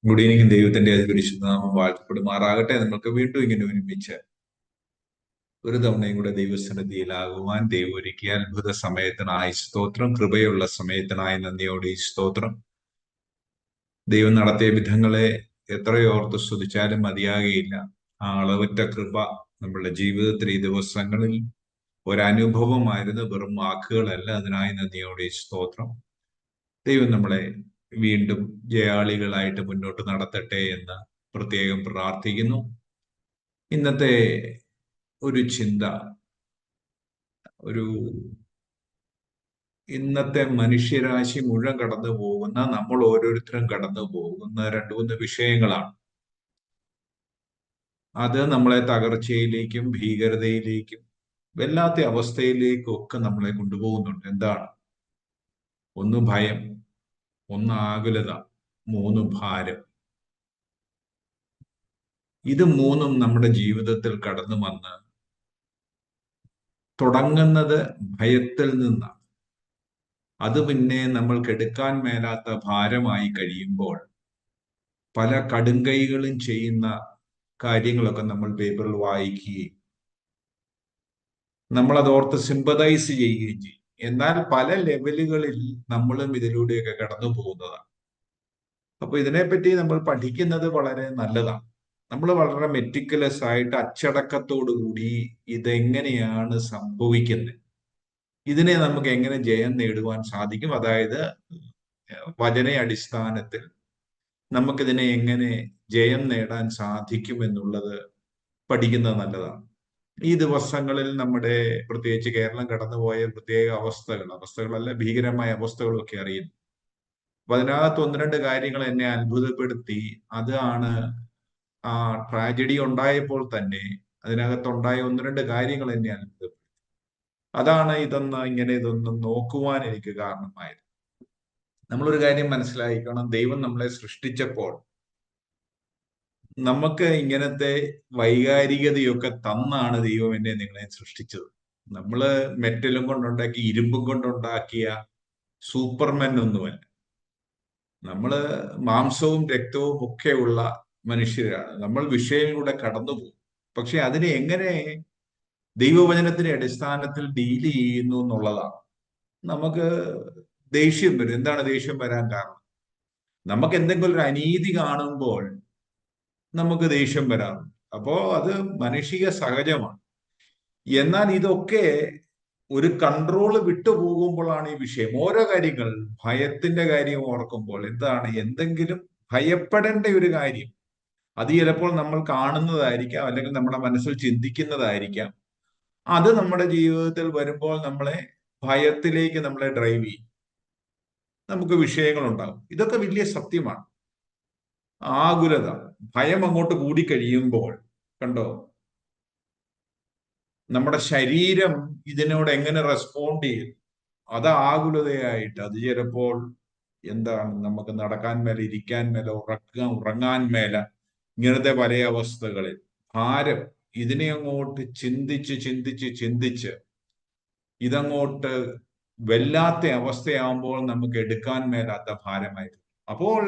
Good evening. ദൈവത്തിന്റെ അതിപരിശുദ്ധ നാമം വാഴ്ത്തപ്പെടുമാറാകട്ടെ. നമുക്ക് വീണ്ടും ഇങ്ങനെ ഒരുമിച്ച് ഒരു തവണയും കൂടെ ദൈവസന്നിധിയിലാകുവാൻ ദൈവം ഒരുക്കിയ അത്ഭുത സമയത്തിനായി സ്തോത്രം. കൃപയുള്ള സമയത്തിനായി നന്ദിയോടെ ഈ സ്തോത്രം. ദൈവം നടത്തിയ വിധങ്ങളെ എത്രയോർത്ത് സ്തുതിച്ചാലും മതിയാകുകയില്ല. ആ അളവറ്റ കൃപ നമ്മളുടെ ജീവിതത്തിൽ ഈ ദിവസങ്ങളിൽ ഒരനുഭവമായിരുന്നു, വെറും വാക്കുകളല്ല. അതിനായി നന്ദിയോടെ ഈ സ്തോത്രം. ദൈവം നമ്മളെ വീണ്ടും ജയാളികളായിട്ട് മുന്നോട്ട് നടത്തട്ടെ എന്ന് പ്രത്യേകം പ്രാർത്ഥിക്കുന്നു. ഇന്നത്തെ ഒരു ചിന്ത, ഇന്നത്തെ മനുഷ്യരാശി മുഴുവൻ കടന്നു പോകുന്ന, നമ്മൾ ഓരോരുത്തരും കടന്നു പോകുന്ന രണ്ടു മൂന്ന് വിഷയങ്ങളാണ്. അത് നമ്മളെ തകർച്ചയിലേക്കും ഭീകരതയിലേക്കും വല്ലാത്ത അവസ്ഥയിലേക്കും ഒക്കെ നമ്മളെ കൊണ്ടുപോകുന്നുണ്ട്. എന്താണ്? ഒന്ന് ഭയം, ഒന്ന് ആകുലത, മൂന്ന് ഭാരം. ഇത് മൂന്നും നമ്മുടെ ജീവിതത്തിൽ കടന്നു വന്ന് തുടങ്ങുന്നത് ഭയത്തിൽ നിന്നാണ്. അത് പിന്നെ നമ്മൾക്ക് എടുക്കാൻ മേലാത്ത ഭാരമായി കഴിയുമ്പോൾ പല കടുങ്കൈകളും ചെയ്യുന്ന കാര്യങ്ങളൊക്കെ നമ്മൾ പേപ്പറിൽ വായിക്കുകയും നമ്മളത് ഓർത്ത് സിമ്പതൈസ് ചെയ്യുകയും ചെയ്യും. എന്നാൽ പല ലെവലുകളിൽ നമ്മളും ഇതിലൂടെയൊക്കെ കടന്നു പോകുന്നതാണ്. അപ്പൊ ഇതിനെപ്പറ്റി നമ്മൾ പഠിക്കുന്നത് വളരെ നല്ലതാണ്. നമ്മൾ വളരെ മെറ്റിക്കുലസ് ആയിട്ട് അച്ചടക്കത്തോടു കൂടി ഇതെങ്ങനെയാണ് സംഭവിക്കുന്നത്, ഇതിനെ നമുക്ക് എങ്ങനെ ജയം നേടുവാൻ സാധിക്കും, അതായത് വചന അടിസ്ഥാനത്തിൽ നമുക്കിതിനെ എങ്ങനെ ജയം നേടാൻ സാധിക്കും എന്നുള്ളത് പഠിക്കുന്നത് നല്ലതാണ്. ഈ ദിവസങ്ങളിൽ നമ്മുടെ പ്രത്യേകിച്ച് കേരളം കടന്നുപോയ പ്രത്യേക അവസ്ഥകളല്ല, ഭീകരമായ അവസ്ഥകളൊക്കെ അറിയുന്നു. അപ്പൊ അതിനകത്ത് ഒന്ന് രണ്ട് കാര്യങ്ങൾ എന്നെ അത്ഭുതപ്പെടുത്തി. അതാണ് ആ ട്രാജഡി ഉണ്ടായപ്പോൾ തന്നെ അതിനകത്തുണ്ടായ ഒന്ന് രണ്ട് കാര്യങ്ങൾ എന്നെ അത്ഭുതപ്പെടുത്തി. അതാണ് ഇതൊന്നും നോക്കുവാൻ എനിക്ക് കാരണമായത്. നമ്മളൊരു കാര്യം മനസ്സിലാക്കണം. ദൈവം നമ്മളെ സൃഷ്ടിച്ചപ്പോൾ നമുക്ക് ഇങ്ങനത്തെ വൈകാരികതയൊക്കെ തന്നാണ് ദൈവം എന്നെ നിങ്ങളെ സൃഷ്ടിച്ചത്. നമ്മള് മെറ്റലും കൊണ്ടുണ്ടാക്കി, ഇരുമ്പും കൊണ്ടുണ്ടാക്കിയ സൂപ്പർമെൻ ഒന്നുമല്ല. നമ്മള് മാംസവും രക്തവും ഒക്കെ ഉള്ള മനുഷ്യരാണ്. നമ്മൾ വിഷയങ്ങളിലൂടെ കടന്നുപോകും. പക്ഷെ അതിനെ എങ്ങനെ ദൈവവചനത്തിന്റെ അടിസ്ഥാനത്തിൽ ഡീൽ ചെയ്യുന്നു എന്നുള്ളതാണ്. നമുക്ക് ദേഷ്യം വരും. എന്താണ് ദേഷ്യം വരാൻ കാരണം? നമുക്ക് എന്തെങ്കിലും ഒരു അനീതി കാണുമ്പോൾ നമുക്ക് ദേഷ്യം വരാറുണ്ട്. അപ്പോ അത് മനുഷിക സഹജമാണ്. എന്നാൽ ഇതൊക്കെ ഒരു കൺട്രോള് വിട്ടുപോകുമ്പോഴാണ് ഈ വിഷയം. ഓരോ കാര്യങ്ങൾ, ഭയത്തിന്റെ കാര്യം ഓർക്കുമ്പോൾ എന്താണ്, എന്തെങ്കിലും ഭയപ്പെടേണ്ട ഒരു കാര്യം, അത് ചിലപ്പോൾ നമ്മൾ കാണുന്നതായിരിക്കാം, അല്ലെങ്കിൽ നമ്മുടെ മനസ്സിൽ ചിന്തിക്കുന്നതായിരിക്കാം. അത് നമ്മുടെ ജീവിതത്തിൽ വരുമ്പോൾ ഭയത്തിലേക്ക് നമ്മളെ ഡ്രൈവ് ചെയ്യും. നമുക്ക് വിഷയങ്ങളുണ്ടാകും. ഇതൊക്കെ വലിയ സത്യമാണ്. ആകുലത, ഭയം അങ്ങോട്ട് കൂടിക്കഴിയുമ്പോൾ കണ്ടോ, നമ്മുടെ ശരീരം ഇതിനോട് എങ്ങനെ റെസ്പോണ്ട് ചെയ്യും? അത് ആകുലതയായിട്ട് അത് ചിലപ്പോൾ എന്താണ്, നമുക്ക് നടക്കാൻ മേല, ഇരിക്കാൻ മേല, ഉറങ്ങാൻ മേല, ഇങ്ങനത്തെ പല അവസ്ഥകളിൽ ഭാരം. ഇതിനെ അങ്ങോട്ട് ചിന്തിച്ച് ചിന്തിച്ച് ചിന്തിച്ച് ഇതങ്ങോട്ട് വല്ലാത്ത അവസ്ഥയാകുമ്പോൾ നമുക്ക് എടുക്കാൻ മേലാത്ത ഭാരമായിരുന്നു. അപ്പോൾ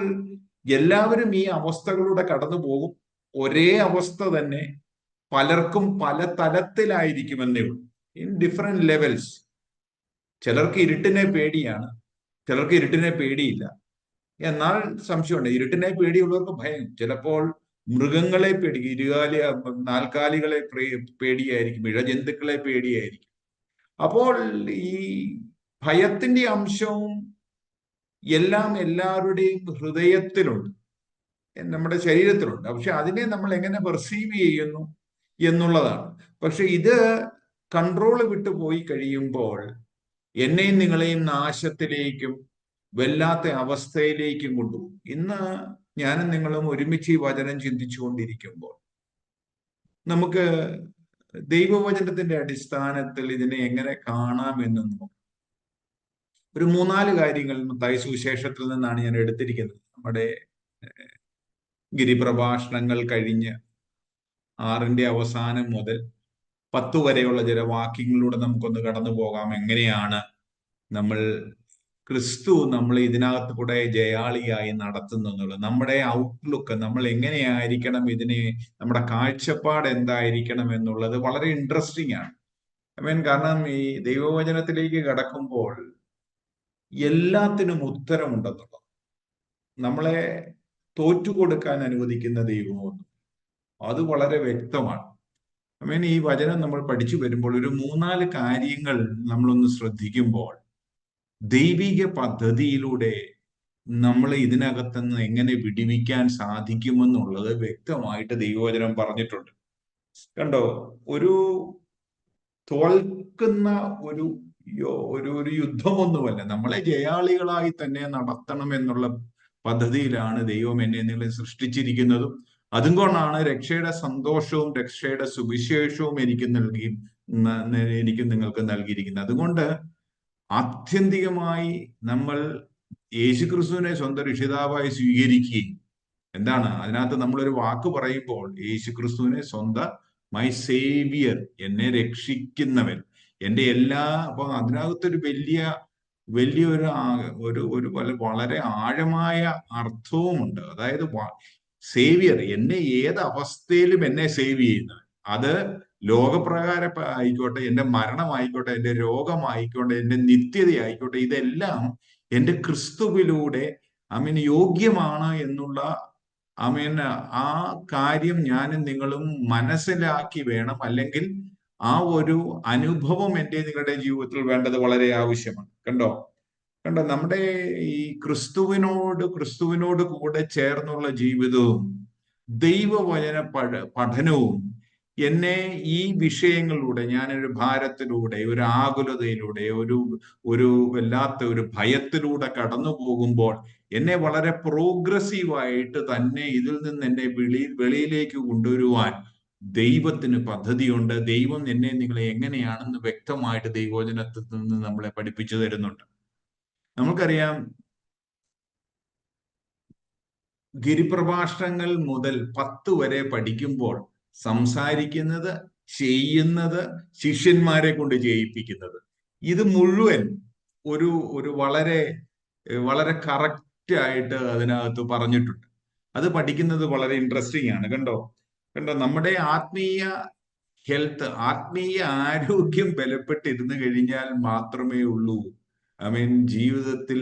എല്ലാവരും ഈ അവസ്ഥകളിലൂടെ കടന്നു പോകും. ഒരേ അവസ്ഥ തന്നെ പലർക്കും പല തലത്തിലായിരിക്കുമെന്നേ ഉള്ളൂ, ഇൻ ഡിഫറെന്റ് ലെവൽസ്. ചിലർക്ക് ഇരുട്ടിനെ പേടിയാണ്, ചിലർക്ക് ഇരുട്ടിനെ പേടിയില്ല. എന്നാൽ സംശയമുണ്ട്, ഇരുട്ടിനെ പേടിയുള്ളവർക്ക് ഭയം. ചിലപ്പോൾ മൃഗങ്ങളെ നാൽക്കാലികളെ പേടിയായിരിക്കും, ഇഴജന്തുക്കളെ പേടിയായിരിക്കും. അപ്പോൾ ഈ ഭയത്തിന്റെ അംശവും എല്ലാം എല്ലാവരുടെയും ഹൃദയത്തിലുണ്ട്, നമ്മുടെ ശരീരത്തിലുണ്ട്. പക്ഷെ അതിനെ നമ്മൾ എങ്ങനെ പെർസീവ് ചെയ്യുന്നു എന്നുള്ളതാണ്. പക്ഷെ ഇത് കൺട്രോൾ വിട്ടു പോയി കഴിയുമ്പോൾ എന്നെയും നിങ്ങളെയും നാശത്തിലേക്കും വല്ലാത്ത അവസ്ഥയിലേക്കും കൊണ്ടുപോകും. ഇന്ന് ഞാനും നിങ്ങളും ഒരുമിച്ച് ഈ വചനം ചിന്തിച്ചു കൊണ്ടിരിക്കുമ്പോൾ നമുക്ക് ദൈവവചനത്തിന്റെ അടിസ്ഥാനത്തിൽ ഇതിനെ എങ്ങനെ കാണാമെന്ന് നോക്കാം. ഒരു മൂന്നാല് കാര്യങ്ങൾ മത്തായി സുവിശേഷത്തിൽ നിന്നാണ് ഞാൻ എടുത്തിരിക്കുന്നത്. നമ്മുടെ ഗിരിപ്രഭാഷണങ്ങൾ കഴിഞ്ഞ് 6ന്റെ അവസാനം മുതൽ 10 വരെയുള്ള ചില വാക്യങ്ങളിലൂടെ നമുക്കൊന്ന് കടന്നു പോകാം. എങ്ങനെയാണ് നമ്മൾ ക്രിസ്തു നമ്മളെ ഇതിനകത്ത് കൂടെ ജയാളിയായി നടത്തുന്നു എന്നുള്ളത്. നമ്മുടെ ഔട്ട്ലുക്ക്, നമ്മൾ എങ്ങനെയായിരിക്കണം, നമ്മുടെ കാഴ്ചപ്പാട് എന്തായിരിക്കണം എന്നുള്ളത് വളരെ ഇൻട്രസ്റ്റിംഗ് ആണ്. കാരണം ഈ ദൈവവചനത്തിലേക്ക് കടക്കുമ്പോൾ എല്ലാത്തിനും ഉത്തരമുണ്ടെന്നുള്ളത്, നമ്മളെ തോറ്റുകൊടുക്കാൻ അനുവദിക്കുന്ന ദൈവമൊന്നും, അത് വളരെ വ്യക്തമാണ്. ഈ വചനം നമ്മൾ പഠിച്ചു വരുമ്പോൾ ഒരു 3-4 കാര്യങ്ങൾ നമ്മളൊന്ന് ശ്രദ്ധിക്കുമ്പോൾ ദൈവിക പദ്ധതിയിലൂടെ നമ്മൾ ഇതിനകത്തുനിന്ന് എങ്ങനെ വിടിവിക്കാൻ സാധിക്കുമെന്നുള്ളത് വ്യക്തമായിട്ട് ദൈവവചനം പറഞ്ഞിട്ടുണ്ട്. കണ്ടോ, ഒരു തോൽക്കുന്ന ഒരു ഒരു യുദ്ധമൊന്നുമല്ല, നമ്മളെ ജയാളികളായി തന്നെ നടത്തണം എന്നുള്ള പദ്ധതിയിലാണ് ദൈവം എന്നെ നിങ്ങളെ സൃഷ്ടിച്ചിരിക്കുന്നതും. അതുകൊണ്ടാണ് രക്ഷയുടെ സന്തോഷവും രക്ഷയുടെ സുവിശേഷവും എനിക്ക് നിങ്ങൾക്ക് നൽകിയിരിക്കുന്നത്. അതുകൊണ്ട് ആത്യന്തികമായി നമ്മൾ യേശുക്രിസ്തുവിനെ സ്വന്തം രക്ഷിതാവായി സ്വീകരിക്കുകയും, എന്താണ് അതിനകത്ത് നമ്മളൊരു വാക്ക് പറയുമ്പോൾ, യേശുക്രിസ്തുവിനെ സ്വന്തം മൈ സേവിയർ, എന്നെ രക്ഷിക്കുന്നവൻ, എന്റെ എല്ലാ, അപ്പൊ അതിനകത്തൊരു വലിയൊരു വളരെ ആഴമായ അർത്ഥവുമുണ്ട്. അതായത് സേവിയർ, എന്നെ ഏത് അവസ്ഥയിലും എന്നെ സേവ് ചെയ്യുന്നവൻ. അത് ലോകപ്രകാരം ആയിക്കോട്ടെ, എന്റെ മരണമായിക്കോട്ടെ, എന്റെ രോഗമായിക്കോട്ടെ, എന്റെ നിത്യത ആയിക്കോട്ടെ, ഇതെല്ലാം എന്റെ ക്രിസ്തുവിലൂടെ യോഗ്യമാണ് എന്നുള്ള ആ കാര്യം ഞാനും നിങ്ങളും മനസ്സിലാക്കി വേണം, അല്ലെങ്കിൽ ആ ഒരു അനുഭവം എൻ്റെ നിങ്ങളുടെ ജീവിതത്തിൽ വേണ്ടത് വളരെ ആവശ്യമാണ്. കണ്ടോ, നമ്മുടെ ഈ ക്രിസ്തുവിനോട് കൂടെ ചേർന്നുള്ള ജീവിതവും ദൈവവചന പഠനവും എന്നെ ഈ വിഷയങ്ങളിലൂടെ, ഞാനൊരു ഭാരത്തിലൂടെ, ഒരു ആകുലതയിലൂടെ, ഒരു വല്ലാത്ത ഒരു ഭയത്തിലൂടെ കടന്നു പോകുമ്പോൾ എന്നെ വളരെ പ്രോഗ്രസീവായിട്ട് തന്നെ ഇതിൽ നിന്ന് എന്നെ വെളിയിലേക്ക് കൊണ്ടുവരുവാൻ ദൈവത്തിന് പദ്ധതിയുണ്ട്. ദൈവം നിങ്ങളെ എങ്ങനെയാണെന്ന് വ്യക്തമായിട്ട് ദൈവവചനത്തിൽ നിന്ന് നമ്മളെ പഠിപ്പിച്ചു തരുന്നുണ്ട്. നമുക്കറിയാം, ഗിരിപ്രഭാഷണങ്ങൾ മുതൽ 10 വരെ പഠിക്കുമ്പോൾ സംസാരിക്കുന്നത്, ചെയ്യുന്നത്, ശിഷ്യന്മാരെ കൊണ്ട് ചെയ്യിപ്പിക്കുന്നത്, ഇത് മുഴുവൻ ഒരു വളരെ വളരെ കറക്റ്റ് ആയിട്ട് അതിനകത്ത് പറഞ്ഞിട്ടുണ്ട്. അത് പഠിക്കുന്നത് വളരെ ഇൻട്രസ്റ്റിംഗ് ആണ്. കണ്ടോ, നമ്മുടെ ആത്മീയ ഹെൽത്ത്, ആത്മീയ ആരോഗ്യം ബലപ്പെട്ടിരുന്നു കഴിഞ്ഞാൽ മാത്രമേ ഉള്ളൂ ജീവിതത്തിൽ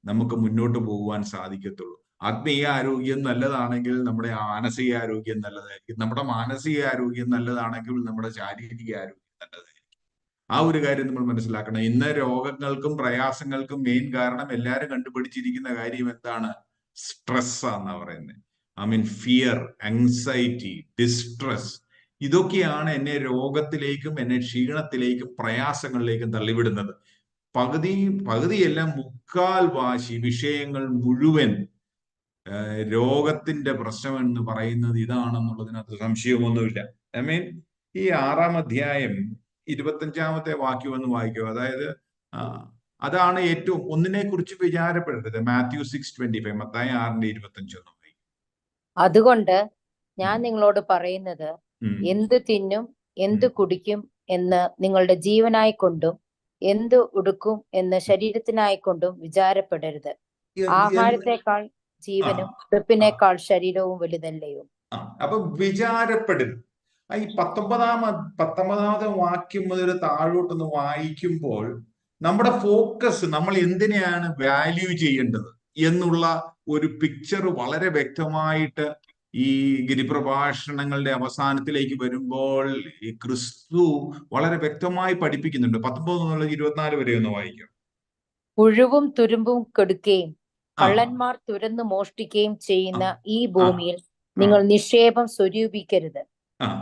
നമുക്ക് മുന്നോട്ട് പോകുവാൻ സാധിക്കത്തുള്ളൂ. ആത്മീയ ആരോഗ്യം നല്ലതാണെങ്കിൽ നമ്മുടെ മാനസിക ആരോഗ്യം നല്ലതായിരിക്കും. നമ്മുടെ മാനസിക ആരോഗ്യം നല്ലതാണെങ്കിൽ നമ്മുടെ ശാരീരിക ആരോഗ്യം നല്ലതായിരിക്കും. ആ ഒരു കാര്യം നമ്മൾ മനസ്സിലാക്കണം. ഇന്ന് രോഗങ്ങൾക്കും പ്രയാസങ്ങൾക്കും മെയിൻ കാരണം എല്ലാവരും കണ്ടുപിടിച്ചിരിക്കുന്ന കാര്യം എന്താണ്? സ്ട്രെസ് ആണെന്നാ പറയുന്നത്. ഫിയർ, ആങ്സൈറ്റി, ഡിസ്ട്രെസ്, ഇതൊക്കെയാണ് എന്നെ രോഗത്തിലേക്കും എന്നെ ക്ഷീണത്തിലേക്കും പ്രയാസങ്ങളിലേക്കും തള്ളിവിടുന്നത്. പകുതിയെല്ലാം 3/4 വിഷയങ്ങൾ മുഴുവൻ രോഗത്തിന്റെ പ്രശ്നം എന്ന് പറയുന്നത് ഇതാണെന്നുള്ളതിനകത്ത് സംശയമൊന്നുമില്ല. ഈ 6-ാം അധ്യായം 25-ാമത്തെ വാക്യം ഒന്ന് വായിക്കുക. അതായത് അതാണ് ഏറ്റവും ഒന്നിനെ കുറിച്ച് വിചാരപ്പെടരുത്. മാത്യു 6:25, മത്തായി 6:25 ഒന്ന് വായിക്കും. അതുകൊണ്ട് ഞാൻ നിങ്ങളോട് പറയുന്നത്, എന്ത് തിന്നും എന്ത് കുടിക്കും എന്ന് നിങ്ങളുടെ ജീവനായിക്കൊണ്ടും എന്ത് ഉടുക്കും എന്ന് ശരീരത്തിനായിക്കൊണ്ടും വിചാരപ്പെടരുത്. ആഹാരത്തെക്കാൾ ജീവനും ഉടുപ്പിനേക്കാൾ ശരീരവും വലുതല്ലയോ? അപ്പൊ വിചാരപ്പെടരുത്. ഈ 19-ാമത്തെ വാക്യം മുതൽ താഴോട്ടൊന്ന് വായിക്കുമ്പോൾ നമ്മുടെ ഫോക്കസ്, നമ്മൾ എന്തിനെയാണ് വാല്യൂ ചെയ്യേണ്ടത് എന്നുള്ള ഒരു പിക്ചർ വളരെ വ്യക്തമായിട്ട് ഈ ഗിരിപ്രഭാഷണങ്ങളുടെ അവസാനത്തിലേക്ക് വരുമ്പോൾ ഈ ക്രിസ്തു വളരെ വ്യക്തമായി പഠിപ്പിക്കുന്നുണ്ട്. 19 മുതൽ 24 വരെ ഒന്ന് വായിക്കാം. പുഴുവും തുരുമ്പും കെടുക്കുകയും കള്ളന്മാർ തുരന്ന് മോഷ്ടിക്കുകയും ചെയ്യുന്ന ഈ ഭൂമിയിൽ നിങ്ങൾ നിക്ഷേപം സ്വരൂപിക്കരുത്.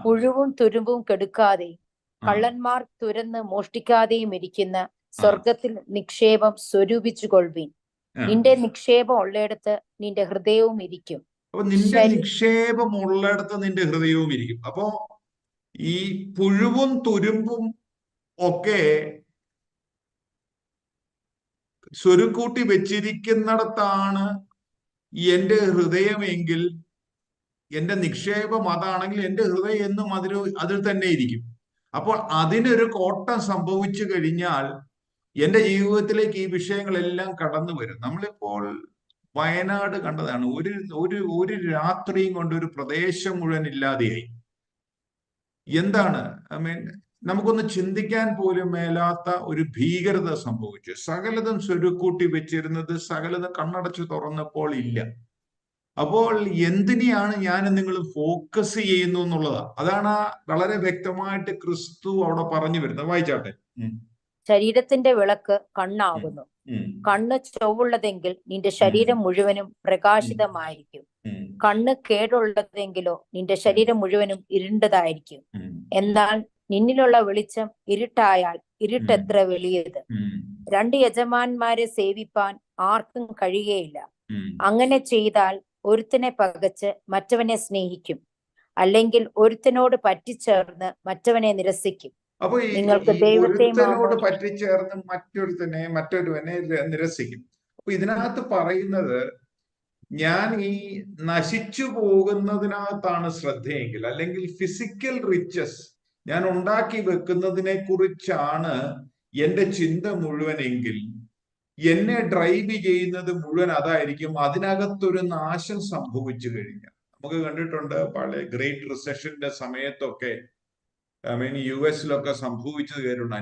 പുഴുവും തുരുമ്പും കെടുക്കാതെയും കള്ളന്മാർ തുരന്ന് മോഷ്ടിക്കാതെയും ഇരിക്കുന്ന സ്വർഗത്തിൽ നിക്ഷേപം സ്വരൂപിച്ചു കൊള്ളുവിൻ. നിന്റെ നിക്ഷേപം ഉള്ളിടത്ത് നിന്റെ ഹൃദയവും ഇരിക്കും. അപ്പൊ നിന്റെ നിക്ഷേപം ഉള്ളിടത്ത് നിന്റെ ഹൃദയവും ഇരിക്കും. അപ്പോ ഈ പുഴുവും തുരുമ്പും ഒക്കെ സ്വരുക്കൂട്ടി വെച്ചിരിക്കുന്നിടത്താണ് എന്റെ ഹൃദയമെങ്കിൽ, എന്റെ നിക്ഷേപം അതാണെങ്കിൽ എന്റെ ഹൃദയം എന്നും അതിൽ തന്നെ ഇരിക്കും. അപ്പോൾ അതിനൊരു കോട്ടം സംഭവിച്ചു കഴിഞ്ഞാൽ എന്റെ ജീവിതത്തിലേക്ക് ഈ വിഷയങ്ങളെല്ലാം കടന്നു വരും. നമ്മളിപ്പോൾ വയനാട് കണ്ടതാണ്. ഒരു ഒരു ഒരു രാത്രിയും കൊണ്ട് ഒരു പ്രദേശം മുഴുവൻ ഇല്ലാതെയായി. എന്താണ് ഐ മീൻ, നമുക്കൊന്ന് ചിന്തിക്കാൻ പോലും മേലാത്ത ഒരു ഭീകരത സംഭവിച്ചു. സകലതും സ്വരുക്കൂട്ടി വെച്ചിരുന്നത് സകലതും കണ്ണടച്ചു തുറന്നപ്പോൾ ഇല്ല. അപ്പോൾ എന്തിനെയാണ് ഞാൻ നിങ്ങൾ ഫോക്കസ് ചെയ്യുന്നു എന്നുള്ളതാണ്. അതാണ് വളരെ വ്യക്തമായിട്ട് ക്രിസ്തു അവിടെ പറഞ്ഞു വരുന്നത്. വായിച്ചാട്ടെ. ശരീരത്തിന്റെ വിളക്ക് കണ്ണാകുന്നു. കണ്ണ് ചൊവ്വുള്ളതെങ്കിൽ നിന്റെ ശരീരം മുഴുവനും പ്രകാശിതമായിരിക്കും. കണ്ണ് കേടുള്ളതെങ്കിലോ നിന്റെ ശരീരം മുഴുവനും ഇരുണ്ടതായിരിക്കും. എന്നാൽ നിന്നിലുള്ള വെളിച്ചം ഇരുട്ടായാൽ ഇരുട്ടെത്ര വലിയത്. രണ്ട് യജമാന്മാരെ സേവിപ്പാൻ ആർക്കും കഴിയുകയില്ല. അങ്ങനെ ചെയ്താൽ ഒരുത്തനെ പകച്ച് മറ്റവനെ സ്നേഹിക്കും, അല്ലെങ്കിൽ ഒരുത്തനോട് പറ്റിച്ചേർന്ന് മറ്റവനെ നിരസിക്കും. അപ്പൊ നിങ്ങൾക്ക് ദൈവത്തെ ഒരുത്തനോട് പറ്റിച്ചേർന്ന് മറ്റൊരുവനെ നിരസിക്കും. അപ്പൊ ഇതിനകത്ത് പറയുന്നത്, ഞാൻ ഈ നശിച്ചു പോകുന്നതിനകത്താണ് ശ്രദ്ധയെങ്കിൽ, അല്ലെങ്കിൽ ഫിസിക്കൽ റിച്ചസ് ഞാൻ ഉണ്ടാക്കി വെക്കുന്നതിനെ കുറിച്ചാണ് എന്റെ ചിന്ത മുഴുവനെങ്കിൽ, എന്നെ ഡ്രൈവ് ചെയ്യുന്നത് മുഴുവൻ അതായിരിക്കും. അതിനകത്തൊരു നാശം സംഭവിച്ചു കഴിഞ്ഞാൽ, നമുക്ക് കണ്ടിട്ടുണ്ട് പല ഗ്രേറ്റ് റിസഷന്റെ സമയത്തൊക്കെ ഐ മീൻ US സംഭവിച്ചത് കേട്ടുണ്ട്.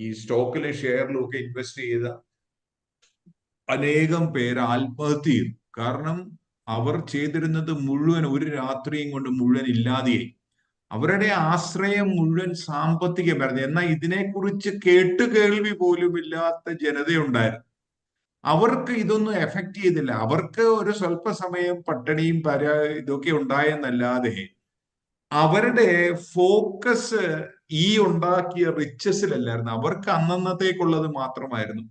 ഈ സ്റ്റോക്കിലെ ഷെയറിലും ഒക്കെ ഇൻവെസ്റ്റ് ചെയ്ത അനേകം പേര് ആത്മഹത്യ ചെയ്തു. കാരണം അവർ ചെയ്തിരുന്നത് മുഴുവൻ ഒരു രാത്രിയും കൊണ്ട് മുഴുവൻ ഇല്ലാതെയായി. അവരുടെ ആശ്രയം മുഴുവൻ സാമ്പത്തികമായിരുന്നു. എന്നാൽ ഇതിനെക്കുറിച്ച് കേൾവി പോലും ഇല്ലാത്ത ജനതയുണ്ടായിരുന്നു. അവർക്ക് ഇതൊന്നും എഫക്ട് ചെയ്തില്ല. അവർക്ക് ഒരു സ്വല്പസമയം പട്ടിണിയും ഇതൊക്കെ ഉണ്ടായെന്നല്ലാതെ അവരുടെ ഫോക്കസ് ഈ ഉണ്ടാക്കിയ റിച്ചസിലല്ലായിരുന്നു. അവർക്ക് അന്നത്തേക്കുള്ളത് മാത്രമായിരുന്നു.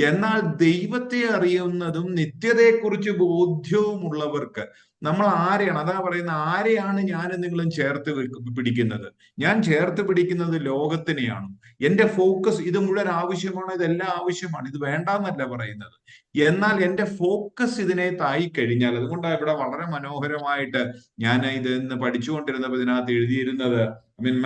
എന്നാൽ ദൈവത്തെ അറിയുന്നതും നിത്യതയെക്കുറിച്ച് ബോധ്യവുമുള്ളവർക്ക് നമ്മൾ ആരെയാണ്, അതാ പറയുന്നത്, ആരെയാണ് ഞാനും നിങ്ങളും ചേർത്ത് പിടിക്കുന്നത്? ഞാൻ ചേർത്ത് പിടിക്കുന്നത് ലോകത്തിനെയാണ്. എന്റെ ഫോക്കസ് ഇത് മുഴുവൻ ആവശ്യമാണ്, ഇതെല്ലാം ആവശ്യമാണ്, ഇത് വേണ്ടെന്നല്ല പറയുന്നത്. എന്നാൽ എന്റെ ഫോക്കസ് ഇതിനെ തായി കഴിഞ്ഞാൽ, അതുകൊണ്ടാണ് ഇവിടെ വളരെ മനോഹരമായിട്ട് ഞാൻ ഇത് ഇന്ന് പഠിച്ചുകൊണ്ടിരുന്നപ്പോൾ ഇതിനകത്ത് എഴുതിയിരുന്നത്, I mean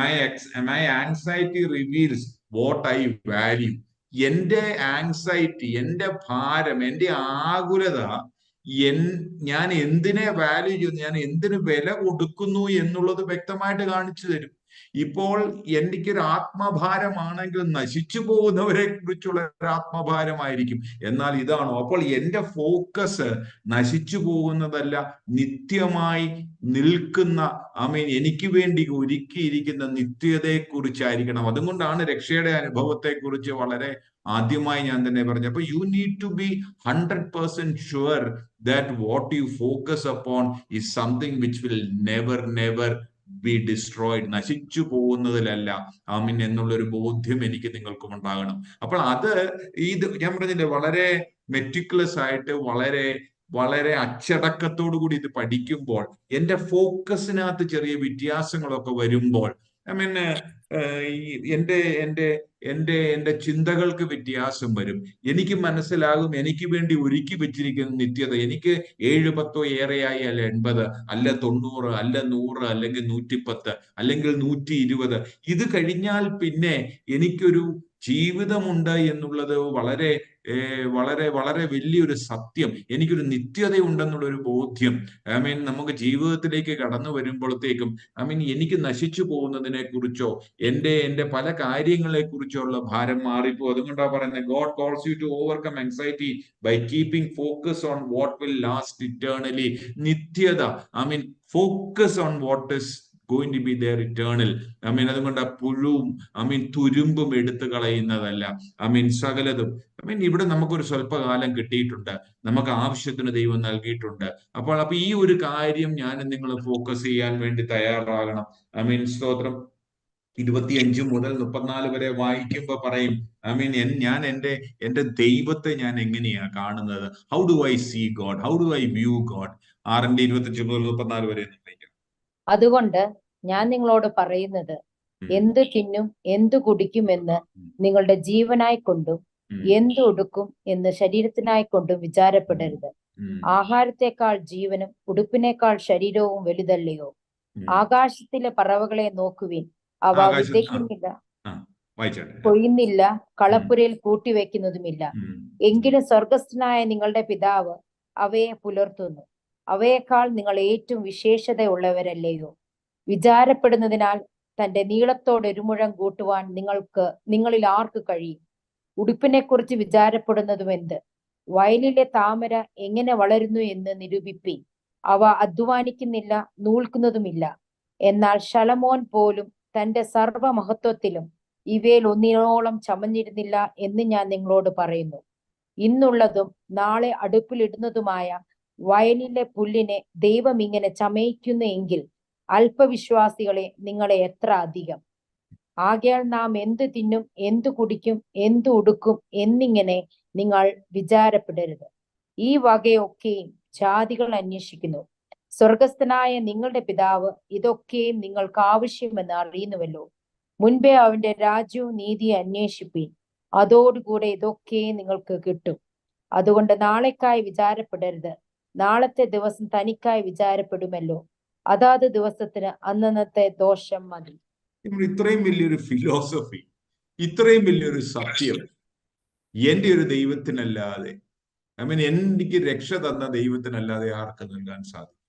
my anxiety reveals what I value. എന്റെ ആങ്സൈറ്റി, എന്റെ ഭാരം, എന്റെ ആകുലത ഞാൻ എന്തിനെ വാല്യൂ ചെയ്യുന്നു, ഞാൻ എന്തിനു വില കൊടുക്കുന്നു എന്നുള്ളത് വ്യക്തമായിട്ട് കാണിച്ചു തരും. ഇപ്പോൾ എനിക്കൊരു ആത്മഭാരമാണെങ്കിൽ നശിച്ചു പോകുന്നവരെ കുറിച്ചുള്ള ഒരു ആത്മഭാരമായിരിക്കും. എന്നാൽ ഇതാണോ? അപ്പോൾ എന്റെ ഫോക്കസ് നശിച്ചു പോകുന്നതല്ല, നിത്യമായി നിൽക്കുന്ന എനിക്ക് വേണ്ടി ഒരുക്കിയിരിക്കുന്ന നിത്യതയെ കുറിച്ചായിരിക്കണം. അതുകൊണ്ടാണ് രക്ഷയുടെ അനുഭവത്തെ കുറിച്ച് വളരെ ആദ്യമായി ഞാൻ തന്നെ പറഞ്ഞു. അപ്പൊ you need to be 100% sure that what you focus upon is something which will never be destroyed. നശിച്ചു പോകുന്നതിലല്ല എന്നുള്ളൊരു ബോധ്യം എനിക്ക് നിങ്ങൾക്കും ഉണ്ടാകണം. അപ്പോൾ അത് ഇത് ഞാൻ പറഞ്ഞില്ലേ, വളരെ മെറ്റിക്കുലസ് ആയിട്ട് വളരെ വളരെ അച്ചടക്കത്തോടു കൂടി ഇത് പഠിക്കുമ്പോൾ, എന്റെ ഫോക്കസിനകത്ത് ചെറിയ വ്യത്യാസങ്ങളൊക്കെ വരുമ്പോൾ എന്റെ ചിന്തകൾക്ക് വ്യത്യാസം വരും. എനിക്ക് മനസ്സിലാകും എനിക്ക് വേണ്ടി ഒരുക്കി വെച്ചിരിക്കുന്ന നിത്യത. എനിക്ക് 7, 10 ഏറെയായി അല്ല 80, അല്ല 90, അല്ല 100, അല്ലെങ്കിൽ 110, അല്ലെങ്കിൽ 120. ഇത് കഴിഞ്ഞാൽ പിന്നെ എനിക്കൊരു ജീവിതമുണ്ട് എന്നുള്ളത് വളരെ വളരെ വളരെ വലിയൊരു സത്യം. എനിക്കൊരു നിത്യത ഉണ്ടെന്നുള്ളൊരു ബോധ്യം നമുക്ക് ജീവിതത്തിലേക്ക് കടന്നു വരുമ്പോഴത്തേക്കും എനിക്ക് നശിച്ചു പോകുന്നതിനെ കുറിച്ചോ എന്റെ പല കാര്യങ്ങളെ കുറിച്ചുള്ള ഭാരം മാറിപ്പോ. അതുകൊണ്ടാണ് പറയുന്നത്, God calls you to overcome anxiety by keeping focus on what will last eternally. നിത്യത focus on what is going to be there eternal. അതുകൊണ്ട് പുഴുവും തുരുമ്പും എടുത്തു കളയുന്നതല്ല. സകലതും ഇവിടെ നമുക്കൊരു സ്വല്പകാലം കിട്ടിയിട്ടുണ്ട്, നമുക്ക് ആവശ്യത്തിന് ദൈവം നൽകിയിട്ടുണ്ട്. അപ്പോൾ ഈ ഒരു കാര്യം ഞാൻ നിങ്ങൾ ഫോക്കസ് ചെയ്യാൻ വേണ്ടി തയ്യാറാകണം. സ്തോത്രം. 25 മുതൽ 34 വരെ വായിക്കുമ്പോ പറയും, ഞാൻ എന്റെ ദൈവത്തെ ഞാൻ എങ്ങനെയാ കാണുന്നത്? How do I see God? How do I view God? 6:25 മുതൽ 34 വരെ വായിക്കാം. അതുകൊണ്ട് ഞാൻ നിങ്ങളോട് പറയുന്നത്, എന്ത് തിന്നും എന്തു കുടിക്കുമെന്ന് നിങ്ങളുടെ ജീവനായിക്കൊണ്ടും എന്തു ഉടുക്കും എന്ന് ശരീരത്തിനായിക്കൊണ്ടും വിചാരപ്പെടരുത്. ആഹാരത്തെക്കാൾ ജീവനും ഉടുപ്പിനേക്കാൾ ശരീരവും വലുതല്ലയോ? ആകാശത്തിലെ പറവകളെ നോക്കുവിൻ, അവ വിതയ്ക്കുന്നില്ല, വായിച്ചാട്ടെ. കൊയ്യുന്നില്ല, ഉം, കളപ്പുരയിൽ കൂട്ടിവെക്കുന്നതുമില്ല. ഉം, എങ്കിലും സ്വർഗസ്ഥനായ നിങ്ങളുടെ പിതാവ് അവയെ പുലർത്തുന്നു. അവയേക്കാൾ നിങ്ങൾ ഏറ്റവും വിശേഷതയുള്ളവരല്ലയോ? വിചാരപ്പെടുന്നതിനാൽ തന്റെ നീളത്തോട് ഒരു മുഴം കൂട്ടുവാൻ നിങ്ങളിൽ ആർക്ക് കഴിയും? ഉടുപ്പിനെക്കുറിച്ച് വിചാരപ്പെടുന്നതും എന്ത്? വയലിലെ താമര എങ്ങനെ വളരുന്നു എന്ന് നിരൂപിപ്പീൻ. അവ അധ്വാനിക്കുന്നില്ല, നൂൽക്കുന്നതുമില്ല. എന്നാൽ ശലോമോൻ പോലും തന്റെ സർവമഹത്വത്തിലും ഇവയിൽ ഒന്നിനോളം ചമഞ്ഞിരുന്നില്ല എന്ന് ഞാൻ നിങ്ങളോട് പറയുന്നു. ഇന്നുള്ളതും നാളെ അടുപ്പിലിടുന്നതുമായ വയലിലെ പുല്ലിനെ ദൈവം ഇങ്ങനെ ചമയിക്കുന്നു എങ്കിൽ അല്പവിശ്വാസികളെ നിങ്ങളെ എത്ര അധികം. ആകയാൽ നാം എന്ത് തിന്നും, എന്തു കുടിക്കും, എന്തു ഉടുക്കും എന്നിങ്ങനെ നിങ്ങൾ വിചാരപ്പെടരുത്. ഈ വകയൊക്കെയും ജാതികൾ അന്വേഷിക്കുന്നു. സ്വർഗസ്ഥനായ നിങ്ങളുടെ പിതാവ് ഇതൊക്കെയും നിങ്ങൾക്ക് ആവശ്യമെന്ന് അറിയുന്നുവല്ലോ. മുൻപേ അവന്റെ രാജ്യവും നീതിയെ അന്വേഷിപ്പീൻ, അതോടുകൂടെ ഇതൊക്കെയും നിങ്ങൾക്ക് കിട്ടും. അതുകൊണ്ട് നാളേക്കായി വിചാരപ്പെടരുത്. നാളത്തെ ദിവസം തനിക്കായി വിചാരപ്പെടുമല്ലോ. അതാത് ദിവസത്തിന് അന്നന്നത്തെ ദോഷം മതി. ഇത്രയും വലിയൊരു ഫിലോസഫി, ഇത്രയും വലിയൊരു സത്യം എന്റെ ഒരു ദൈവത്തിനല്ലാതെ, എനിക്ക് രക്ഷ തന്ന ദൈവത്തിനല്ലാതെ ആർക്ക് നൽകാൻ സാധിക്കും?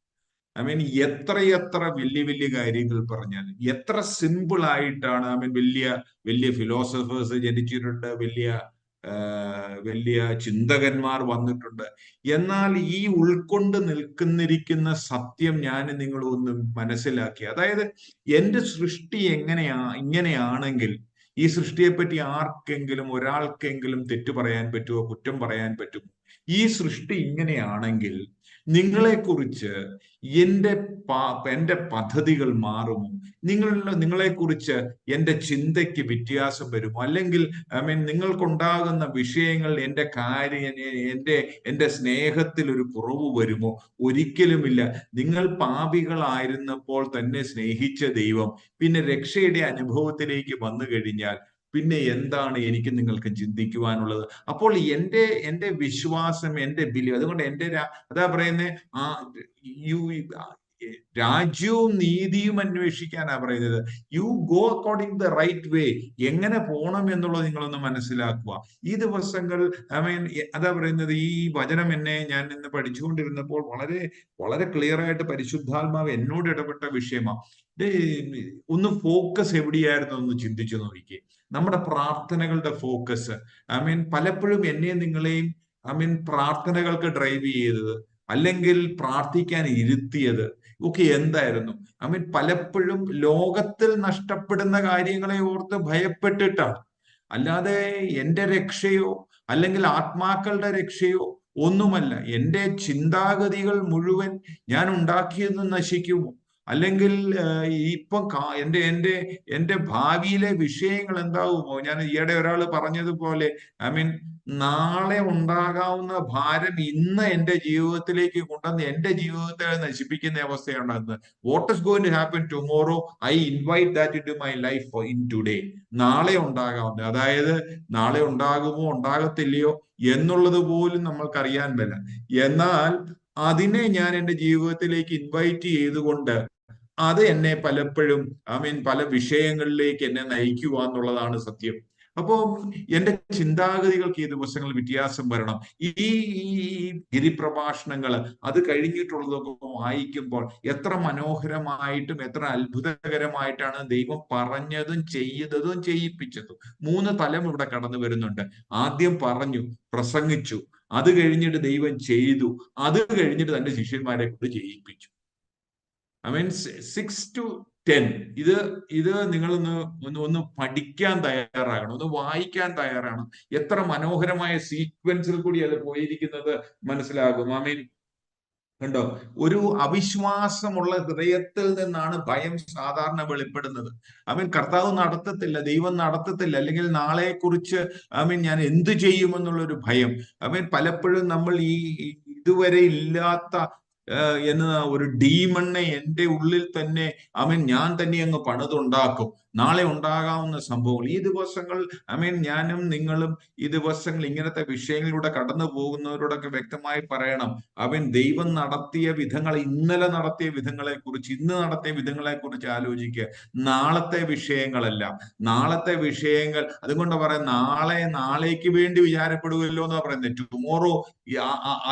എത്രയെത്ര വലിയ വലിയ കാര്യങ്ങൾ പറഞ്ഞാൽ, എത്ര സിമ്പിൾ ആയിട്ടാണ് വലിയ വലിയ ഫിലോസഫേഴ്സ് ജനിച്ചിട്ടുണ്ട്, വലിയ വലിയ ചിന്തകന്മാർ വന്നിട്ടുണ്ട്. എന്നാൽ ഈ ഉൾക്കൊണ്ട് നിൽക്കുന്നിരിക്കുന്ന സത്യം ഞാൻ നിങ്ങളൊന്ന് മനസ്സിലാക്കി. അതായത് എന്റെ സൃഷ്ടി ഇങ്ങനെയാണെങ്കിൽ ഈ സൃഷ്ടിയെപ്പറ്റി ആർക്കെങ്കിലും ഒരാൾക്കെങ്കിലും തെറ്റു പറയാൻ പറ്റുമോ, കുറ്റം പറയാൻ പറ്റുമോ? ഈ സൃഷ്ടി ഇങ്ങനെയാണെങ്കിൽ നിങ്ങളെക്കുറിച്ച് എന്റെ പദ്ധതികൾ മാറുമോ? നിങ്ങളെക്കുറിച്ച് എന്റെ ചിന്തയ്ക്ക് വ്യത്യാസം വരുമോ? അല്ലെങ്കിൽ നിങ്ങൾക്കുണ്ടാകുന്ന വിഷയങ്ങൾ എന്റെ സ്നേഹത്തിൽ ഒരു കുറവ് വരുമോ? ഒരിക്കലുമില്ല. നിങ്ങൾ പാപികളായിരുന്നപ്പോൾ തന്നെ സ്നേഹിച്ച ദൈവം പിന്നെ രക്ഷയുടെ അനുഭവത്തിലേക്ക് വന്നു കഴിഞ്ഞാൽ പിന്നെ എന്താണ് എനിക്ക് നിങ്ങൾക്ക് ചിന്തിക്കുവാനുള്ളത്? അപ്പോൾ എന്റെ വിശ്വാസം, എന്റെ ബിലീവ്, അതുകൊണ്ട് അതാ പറയുന്നത്, രാജ്യവും നീതിയും അന്വേഷിക്കാനാ പറയുന്നത്. You go according the right way. എങ്ങനെ പോകണം എന്നുള്ളത് നിങ്ങളൊന്ന് മനസ്സിലാക്കുക. ഈ ദിവസങ്ങൾ അതാ പറയുന്നത്, ഈ വചനം ഞാൻ ഇന്ന് പഠിച്ചുകൊണ്ടിരുന്നപ്പോൾ വളരെ വളരെ ക്ലിയർ ആയിട്ട് പരിശുദ്ധാത്മാവ് എന്നോട് ഇടപെട്ട വിഷയമാണ്. ഒന്ന് ഫോക്കസ് എവിടെയായിരുന്നു ഒന്ന് ചിന്തിച്ചു നോക്കിക്കേ. നമ്മുടെ പ്രാർത്ഥനകളുടെ ഫോക്കസ് പലപ്പോഴും നിങ്ങളെയും പ്രാർത്ഥനകൾക്ക് ഡ്രൈവ് ചെയ്തത്, അല്ലെങ്കിൽ പ്രാർത്ഥിക്കാൻ ഇരുത്തിയത് ഒക്കെ എന്തായിരുന്നു? പലപ്പോഴും ലോകത്തിൽ നഷ്ടപ്പെടുന്ന കാര്യങ്ങളെ ഓർത്ത് ഭയപ്പെട്ടിട്ടാണ്. അല്ലാതെ എന്റെ രക്ഷയോ അല്ലെങ്കിൽ ആത്മാക്കളുടെ രക്ഷയോ ഒന്നുമല്ല. എന്റെ ചിന്താഗതികൾ മുഴുവൻ ഞാൻ ഉണ്ടാക്കിയത് നശിക്കുമോ, അല്ലെങ്കിൽ ഇപ്പം എന്റെ ഭാവിയിലെ വിഷയങ്ങൾ എന്താവുമോ? ഞാൻ ഈയിടെ ഒരാൾ പറഞ്ഞതുപോലെ നാളെ ഉണ്ടാകാവുന്ന ഭാരം ഇന്ന് എന്റെ ജീവിതത്തിലേക്ക് കൊണ്ടുവന്ന് എന്റെ ജീവിതത്തെ നശിപ്പിക്കുന്ന അവസ്ഥയുണ്ടാകുന്നത്. What is going to happen tomorrow? I invite that into my life in today. നാളെ ഉണ്ടാകാവുന്ന, അതായത് നാളെ ഉണ്ടാകുമോ ഉണ്ടാകത്തില്ലയോ എന്നുള്ളത് പോലും നമ്മൾക്കറിയാൻ പറ്റില്ല. എന്നാൽ അതിനെ ഞാൻ എന്റെ ജീവിതത്തിലേക്ക് ഇൻവൈറ്റ് ചെയ്തുകൊണ്ട് അത് എന്നെ പലപ്പോഴും പല വിഷയങ്ങളിലേക്ക് എന്നെ നയിക്കുക എന്നുള്ളതാണ് സത്യം. അപ്പോൾ എന്റെ ചിന്താഗതികൾക്ക് ഈ ദിവസങ്ങളിൽ വ്യത്യാസം വരണം. ഈ ഗിരിപ്രഭാഷണങ്ങൾ അത് കഴിഞ്ഞിട്ടുള്ളതൊക്കെ വായിക്കുമ്പോൾ എത്ര മനോഹരമായിട്ടും എത്ര അത്ഭുതകരമായിട്ടാണ് ദൈവം പറഞ്ഞതും ചെയ്തതും ചെയ്യിപ്പിച്ചതും. 3 തലം ഇവിടെ കടന്നു വരുന്നുണ്ട്. ആദ്യം പറഞ്ഞു, പ്രസംഗിച്ചു, അത് കഴിഞ്ഞിട്ട് ദൈവം ചെയ്തു, അത് കഴിഞ്ഞിട്ട് തന്റെ ശിഷ്യന്മാരെ കൊണ്ട് ചെയ്യിപ്പിച്ചു. 6 to 10 ഇത് നിങ്ങളൊന്ന് പഠിക്കാൻ തയ്യാറാകണം, ഒന്ന് വായിക്കാൻ തയ്യാറാണ്. എത്ര മനോഹരമായ സീക്വൻസിൽ കൂടി അത് പോയിരിക്കുന്നത് മനസ്സിലാകും. കണ്ടോ? ഒരു അവിശ്വാസമുള്ള ഹൃദയത്തിൽ നിന്നാണ് ഭയം സാധാരണ വെളിപ്പെടുന്നത്. കർത്താവ് നടത്തത്തില്ല, ദൈവം നടത്തത്തില്ല, അല്ലെങ്കിൽ നാളെ കുറിച്ച് ഞാൻ എന്തു ചെയ്യുമെന്നുള്ളൊരു ഭയം. പലപ്പോഴും നമ്മൾ ഇതുവരെ ഇല്ലാത്ത എന്ന ഒരു ഡീമണ്ണെ എൻ്റെ ഉള്ളിൽ തന്നെ ഞാൻ തന്നെ അങ്ങ് പണിതുണ്ടാക്കും. നാളെ ഉണ്ടാകാവുന്ന സംഭവങ്ങൾ, ഈ ദിവസങ്ങൾ ഞാനും നിങ്ങളും ഈ ദിവസങ്ങൾ ഇങ്ങനത്തെ വിഷയങ്ങളിലൂടെ കടന്നു പോകുന്നവരോടൊക്കെ വ്യക്തമായി പറയണം. ദൈവം നടത്തിയ വിധങ്ങൾ, ഇന്നലെ നടത്തിയ വിധങ്ങളെ കുറിച്ച്, ഇന്ന് നടത്തിയ വിധങ്ങളെ കുറിച്ച് ആലോചിക്കുക. നാളത്തെ വിഷയങ്ങളെല്ലാം, നാളത്തെ വിഷയങ്ങൾ, അതുകൊണ്ട് പറയാം, നാളേക്ക് വേണ്ടി വിചാരപ്പെടുകയല്ലോ എന്നാ പറയുന്നത്. ടുമോറോ,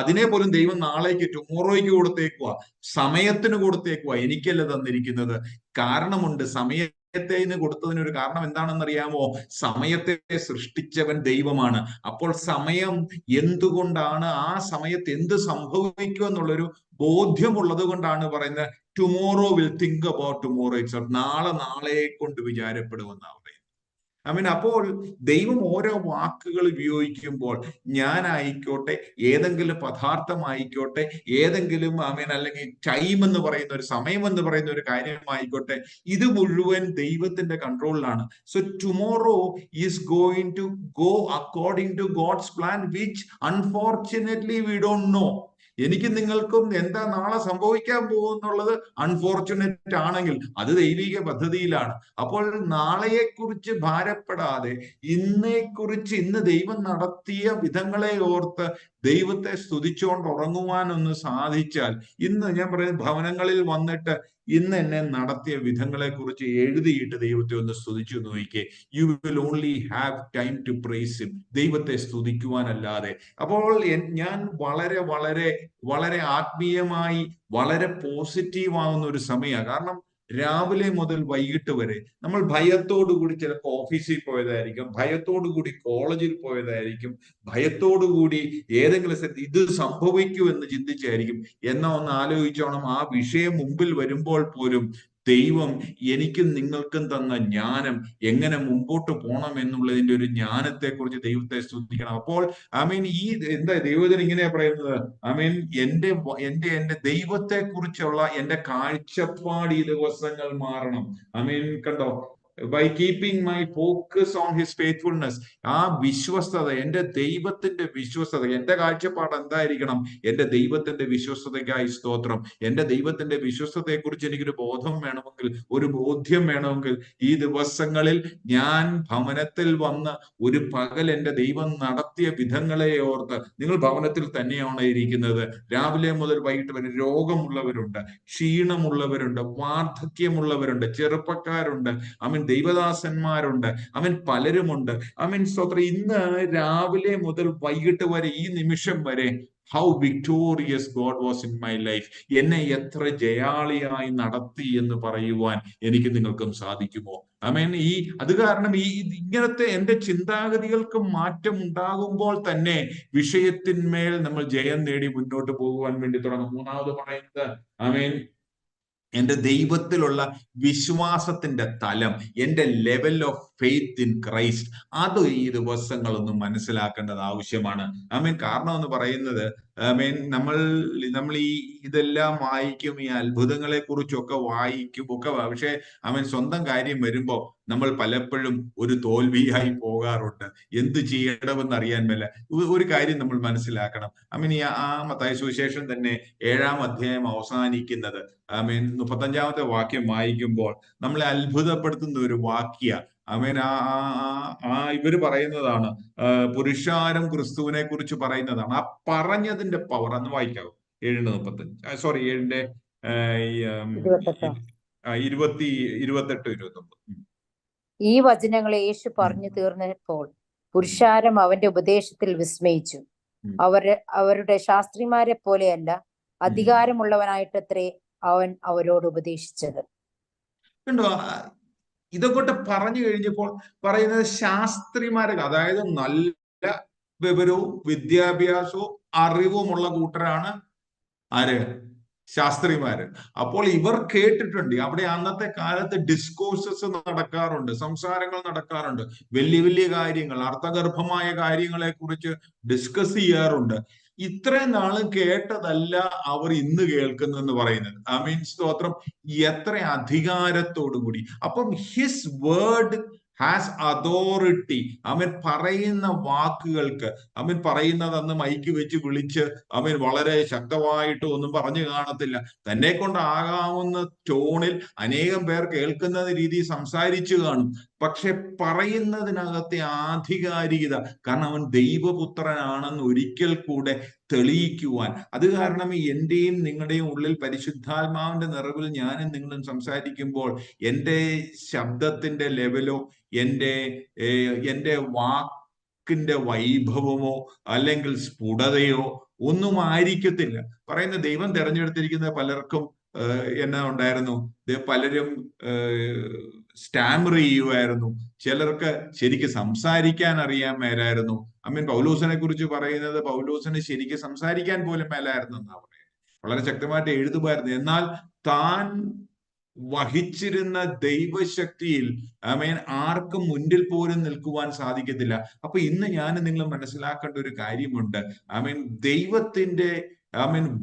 അതിനെ പോലും ദൈവം നാളേക്ക്, ടുമോറോയ്ക്ക് കൊടുത്തേക്കുക, സമയത്തിന് കൊടുത്തേക്കുക. എനിക്കല്ല തന്നിരിക്കുന്നത്. കാരണമുണ്ട്. സമയത്തെ കൊടുത്തതിന് ഒരു കാരണം എന്താണെന്നറിയാമോ? സമയത്തെ സൃഷ്ടിച്ചവൻ ദൈവമാണ്. അപ്പോൾ സമയം എന്തുകൊണ്ടാണ്, ആ സമയത്ത് എന്ത് സംഭവിക്കും എന്നുള്ളൊരു ബോധ്യമുള്ളത് കൊണ്ടാണ് പറയുന്നത് tomorrow will think about tomorrow itself. നാളെ കൊണ്ട് വിചാരപ്പെടുമെന്നാണ് പറയുന്നത്. അപ്പോൾ ദൈവം ഓരോ വാക്കുകൾ ഉപയോഗിക്കുമ്പോൾ, ഞാനായിക്കോട്ടെ, ഏതെങ്കിലും പദാർത്ഥമായിക്കോട്ടെ, ഏതെങ്കിലും അല്ലെങ്കിൽ ടൈം എന്ന് പറയുന്ന ഒരു, സമയം എന്ന് പറയുന്ന ഒരു കാര്യമായിക്കോട്ടെ, ഇത് മുഴുവൻ ദൈവത്തിന്റെ കൺട്രോളിലാണ്. So tomorrow is going to go according to God's plan, which unfortunately we don't know. എനിക്കും നിങ്ങൾക്കും എന്താ നാളെ സംഭവിക്കാൻ പോകുന്നുള്ളത് അൺഫോർച്ചുനേറ്റ് ആണെങ്കിൽ അത് ദൈവിക പദ്ധതിയിലാണ്. അപ്പോൾ നാളെയെക്കുറിച്ച് ഭാരപ്പെടാതെ ഇന്നേക്കുറിച്ച്, ഇന്ന് ദൈവം നടത്തിയ വിധങ്ങളെ ഓർത്ത് ദൈവത്തെ സ്തുതിച്ചുകൊണ്ട് ഉറങ്ങുവാനൊന്ന് സാധിച്ചാൽ, ഇന്ന് ഞാൻ പറയുന്നത്, ഭവനങ്ങളിൽ വന്നിട്ട് ഇന്ന് എന്നെ നടത്തിയ വിധങ്ങളെ കുറിച്ച് എഴുതിയിട്ട് ദൈവത്തെ ഒന്ന് സ്തുതിച്ചു നോക്കിക്കേ. You will only have time to praise him. ദൈവത്തെ സ്തുതിക്കുവാനല്ലാതെ. അപ്പോൾ ഞാൻ വളരെ വളരെ വളരെ ആത്മീയമായി വളരെ പോസിറ്റീവ് ആവുന്ന ഒരു സമയമാണ്. കാരണം രാവിലെ മുതൽ വൈകിട്ട് വരെ നമ്മൾ ഭയത്തോടുകൂടി ചിലപ്പോൾ ഓഫീസിൽ പോയതായിരിക്കും, ഭയത്തോടുകൂടി കോളേജിൽ പോയതായിരിക്കും, ഭയത്തോടുകൂടി ഏതെങ്കിലും സ്ഥലത്ത് ഇത് സംഭവിക്കൂ എന്ന് ചിന്തിച്ചായിരിക്കും. എന്നാ ഒന്ന് ആലോചിച്ചോണം, ആ വിഷയം മുമ്പിൽ വരുമ്പോൾ പോലും ദൈവം എനിക്കും നിങ്ങൾക്കും തന്ന ജ്ഞാനം, എങ്ങനെ മുമ്പോട്ട് പോകണം എന്നുള്ളതിന്റെ ഒരു ജ്ഞാനത്തെ കുറിച്ച് ദൈവത്തെ സ്തുതിക്കണം. അപ്പോൾ ഈ എന്താ ദൈവത്തിന് ഇങ്ങനെയാ പറയുന്നത്, എന്റെ ദൈവത്തെ കുറിച്ചുള്ള എന്റെ കാഴ്ചപ്പാട് ഈ ദിവസങ്ങൾ മാറണം. കണ്ടോ, by keeping my focus on his faithfulness. ആ വിശ്വസ്തത, എന്റെ ദൈവത്തിന്റെ വിശ്വസ്തത, എന്റെ കാഴ്ചപ്പാട് എന്തായിരിക്കണം? എന്റെ ദൈവത്തിന്റെ വിശ്വസ്തതയ്ക്കായി സ്തോത്രം. എന്റെ ദൈവത്തിന്റെ വിശ്വസ്തതയെ കുറിച്ച് എനിക്കൊരു ബോധം വേണമെങ്കിൽ, ഒരു ബോധ്യം വേണമെങ്കിൽ, ഈ ദിവസങ്ങളിൽ ഞാൻ ഭവനത്തിൽ വന്ന് ഒരു പകൽ എന്റെ ദൈവം നടത്തിയ വിധങ്ങളെ ഓർത്ത്, നിങ്ങൾ ഭവനത്തിൽ തന്നെയാണ് ഇരിക്കുന്നത്, രാവിലെ മുതൽ വൈകിട്ട് വരെ രോഗമുള്ളവരുണ്ട്, ക്ഷീണമുള്ളവരുണ്ട്, വാർദ്ധക്യമുള്ളവരുണ്ട്, ചെറുപ്പക്കാരുണ്ട്, ദൈവദാസന്മാരുണ്ട്, പലരുമുണ്ട്. സ്തോത്രം. ഇന്ന് രാവിലെ മുതൽ വൈകിട്ട് വരെ, ഈ നിമിഷം വരെ, how victorious God was in my life. എന്നെ എത്ര ജയാളിയായി നടത്തി എന്ന് പറയുവാൻ എനിക്ക് നിങ്ങൾക്കും സാധിക്കുമോ? അത് കാരണം ഇങ്ങനത്തെ എന്റെ ചിന്താഗതികൾക്ക് മാറ്റം ഉണ്ടാകുമ്പോൾ തന്നെ വിഷയത്തിന്മേൽ നമ്മൾ ജയം നേടി മുന്നോട്ട് പോകുവാൻ വേണ്ടി തുടങ്ങും. മൂന്നാമത് പറയുന്നത് എന്റെ ദൈവത്തിലുള്ള വിശ്വാസത്തിന്റെ തലം, എന്റെ level of faith in Christ, അത് ഈ ദിവസങ്ങളൊന്നും മനസ്സിലാക്കേണ്ടത് ആവശ്യമാണ്. കാരണം എന്ന് പറയുന്നത്, നമ്മൾ ഇതെല്ലാം വായിക്കും, ഈ അത്ഭുതങ്ങളെ കുറിച്ചൊക്കെ വായിക്കും ഒക്കെ, പക്ഷെ സ്വന്തം കാര്യം വരുമ്പോ നമ്മൾ പലപ്പോഴും ഒരു തോൽവിയായി പോകാറുണ്ട്. എന്ത് ചെയ്യണമെന്ന് അറിയാൻ മേല. ഒരു കാര്യം നമ്മൾ മനസ്സിലാക്കണം. ആ മത്തായി സുവിശേഷം തന്നെ 7-ാം അധ്യായം അവസാനിക്കുന്നത് 35-ാമത്തെ വാക്യം വായിക്കുമ്പോൾ നമ്മളെ അത്ഭുതപ്പെടുത്തുന്ന ഒരു വാക്യ. ഇവര് പറയുന്നതാണ്, പുരുഷാരം ക്രിസ്തുവിനെ കുറിച്ച് പറയുന്നതാണ്. ആ പറഞ്ഞതിന്റെ പവർ അന്ന് വായിക്കാവൂ. 7:35, സോറി 7-ന്റെ 28-29. ഈ വചനങ്ങളെ യേശു പറഞ്ഞു തീർന്നപ്പോൾ പുരുഷാരം അവന്റെ ഉപദേശത്തിൽ വിസ്മയിച്ചു. അവരുടെ ശാസ്ത്രിമാരെ പോലെയല്ല, അധികാരമുള്ളവനായിട്ടത്രേ അവൻ അവരോട് ഉപദേശിച്ചത്. കണ്ടോ, ഇതൊക്കെ പറഞ്ഞു കഴിഞ്ഞപ്പോൾ പറയുന്നത് ശാസ്ത്രിമാരെ, അതായത് നല്ല വിവരവും വിദ്യാഭ്യാസവും അറിവുമുള്ള കൂട്ടരാണ് ആര്? ശാസ്ത്രിമാര്. അപ്പോൾ ഇവർ കേട്ടിട്ടുണ്ട്, അവിടെ അന്നത്തെ കാലത്ത് ഡിസ്കോഴ്സസ് നടക്കാറുണ്ട്, സംസാരങ്ങൾ നടക്കാറുണ്ട്, വലിയ വലിയ കാര്യങ്ങൾ, അർത്ഥഗർഭമായ കാര്യങ്ങളെ കുറിച്ച് ഡിസ്കസ് ചെയ്യാറുണ്ട്. ഇത്രയും നാള് കേട്ടതല്ല അവർ ഇന്ന് കേൾക്കുന്നെന്ന് പറയുന്നത്. സ്തോത്രം. എത്ര അധികാരത്തോടു കൂടി. അപ്പം ഹിസ് വേർഡ് ഹാസ് അതോറിറ്റി. അവൻ പറയുന്ന വാക്കുകൾക്ക്, അവൻ പറയുന്നത് അന്ന് മൈക്ക് വെച്ച് വിളിച്ച് അവൻ വളരെ ശക്തമായിട്ട് ഒന്നും പറഞ്ഞു കാണത്തില്ല. തന്നെ കൊണ്ടാകാവുന്ന ടോണിൽ അനേകം പേർ കേൾക്കുന്ന രീതിയിൽ സംസാരിച്ചു കാണും. പക്ഷെ പറയുന്നതിനകത്തെ ആധികാരികത, കാരണം അവൻ ദൈവപുത്രനാണെന്ന് ഒരിക്കൽ കൂടെ തെളിയിക്കുവാൻ, അത് കാരണം എന്റെയും നിങ്ങളുടെയും ഉള്ളിൽ പരിശുദ്ധാത്മാവിന്റെ നിറവിൽ ഞാനും നിങ്ങളും സംസാരിക്കുമ്പോൾ എൻ്റെ ശബ്ദത്തിന്റെ ലെവലോ എൻ്റെ വാക്കിന്റെ വൈഭവമോ അല്ലെങ്കിൽ സ്ഫുടതയോ ഒന്നും ആയിരിക്കത്തില്ല. പറയുന്ന ദൈവം തെരഞ്ഞെടുത്തിരിക്കുന്ന പലർക്കും എന്നാ ഉണ്ടായിരുന്നു, പലരും സ്റ്റാമർ ചെയ്യുമായിരുന്നു, ചിലർക്ക് ശരിക്ക് സംസാരിക്കാൻ അറിയാൻ മേലായിരുന്നു. പൗലോസിനെ കുറിച്ച് പറയുന്നത് പൗലോസിന് ശരിക്ക് സംസാരിക്കാൻ പോലും മേലായിരുന്നു എന്നാ പറയുന്നത്. വളരെ ശക്തമായിട്ട് എഴുതുമായിരുന്നു. എന്നാൽ താൻ വഹിച്ചിരുന്ന ദൈവശക്തിയിൽ ആർക്കും മുൻപിൽ പോലും നിൽക്കുവാൻ സാധിക്കത്തില്ല. അപ്പൊ ഇന്ന് ഞാൻ നിങ്ങൾ മനസ്സിലാക്കേണ്ട ഒരു കാര്യമുണ്ട്. ദൈവത്തിന്റെ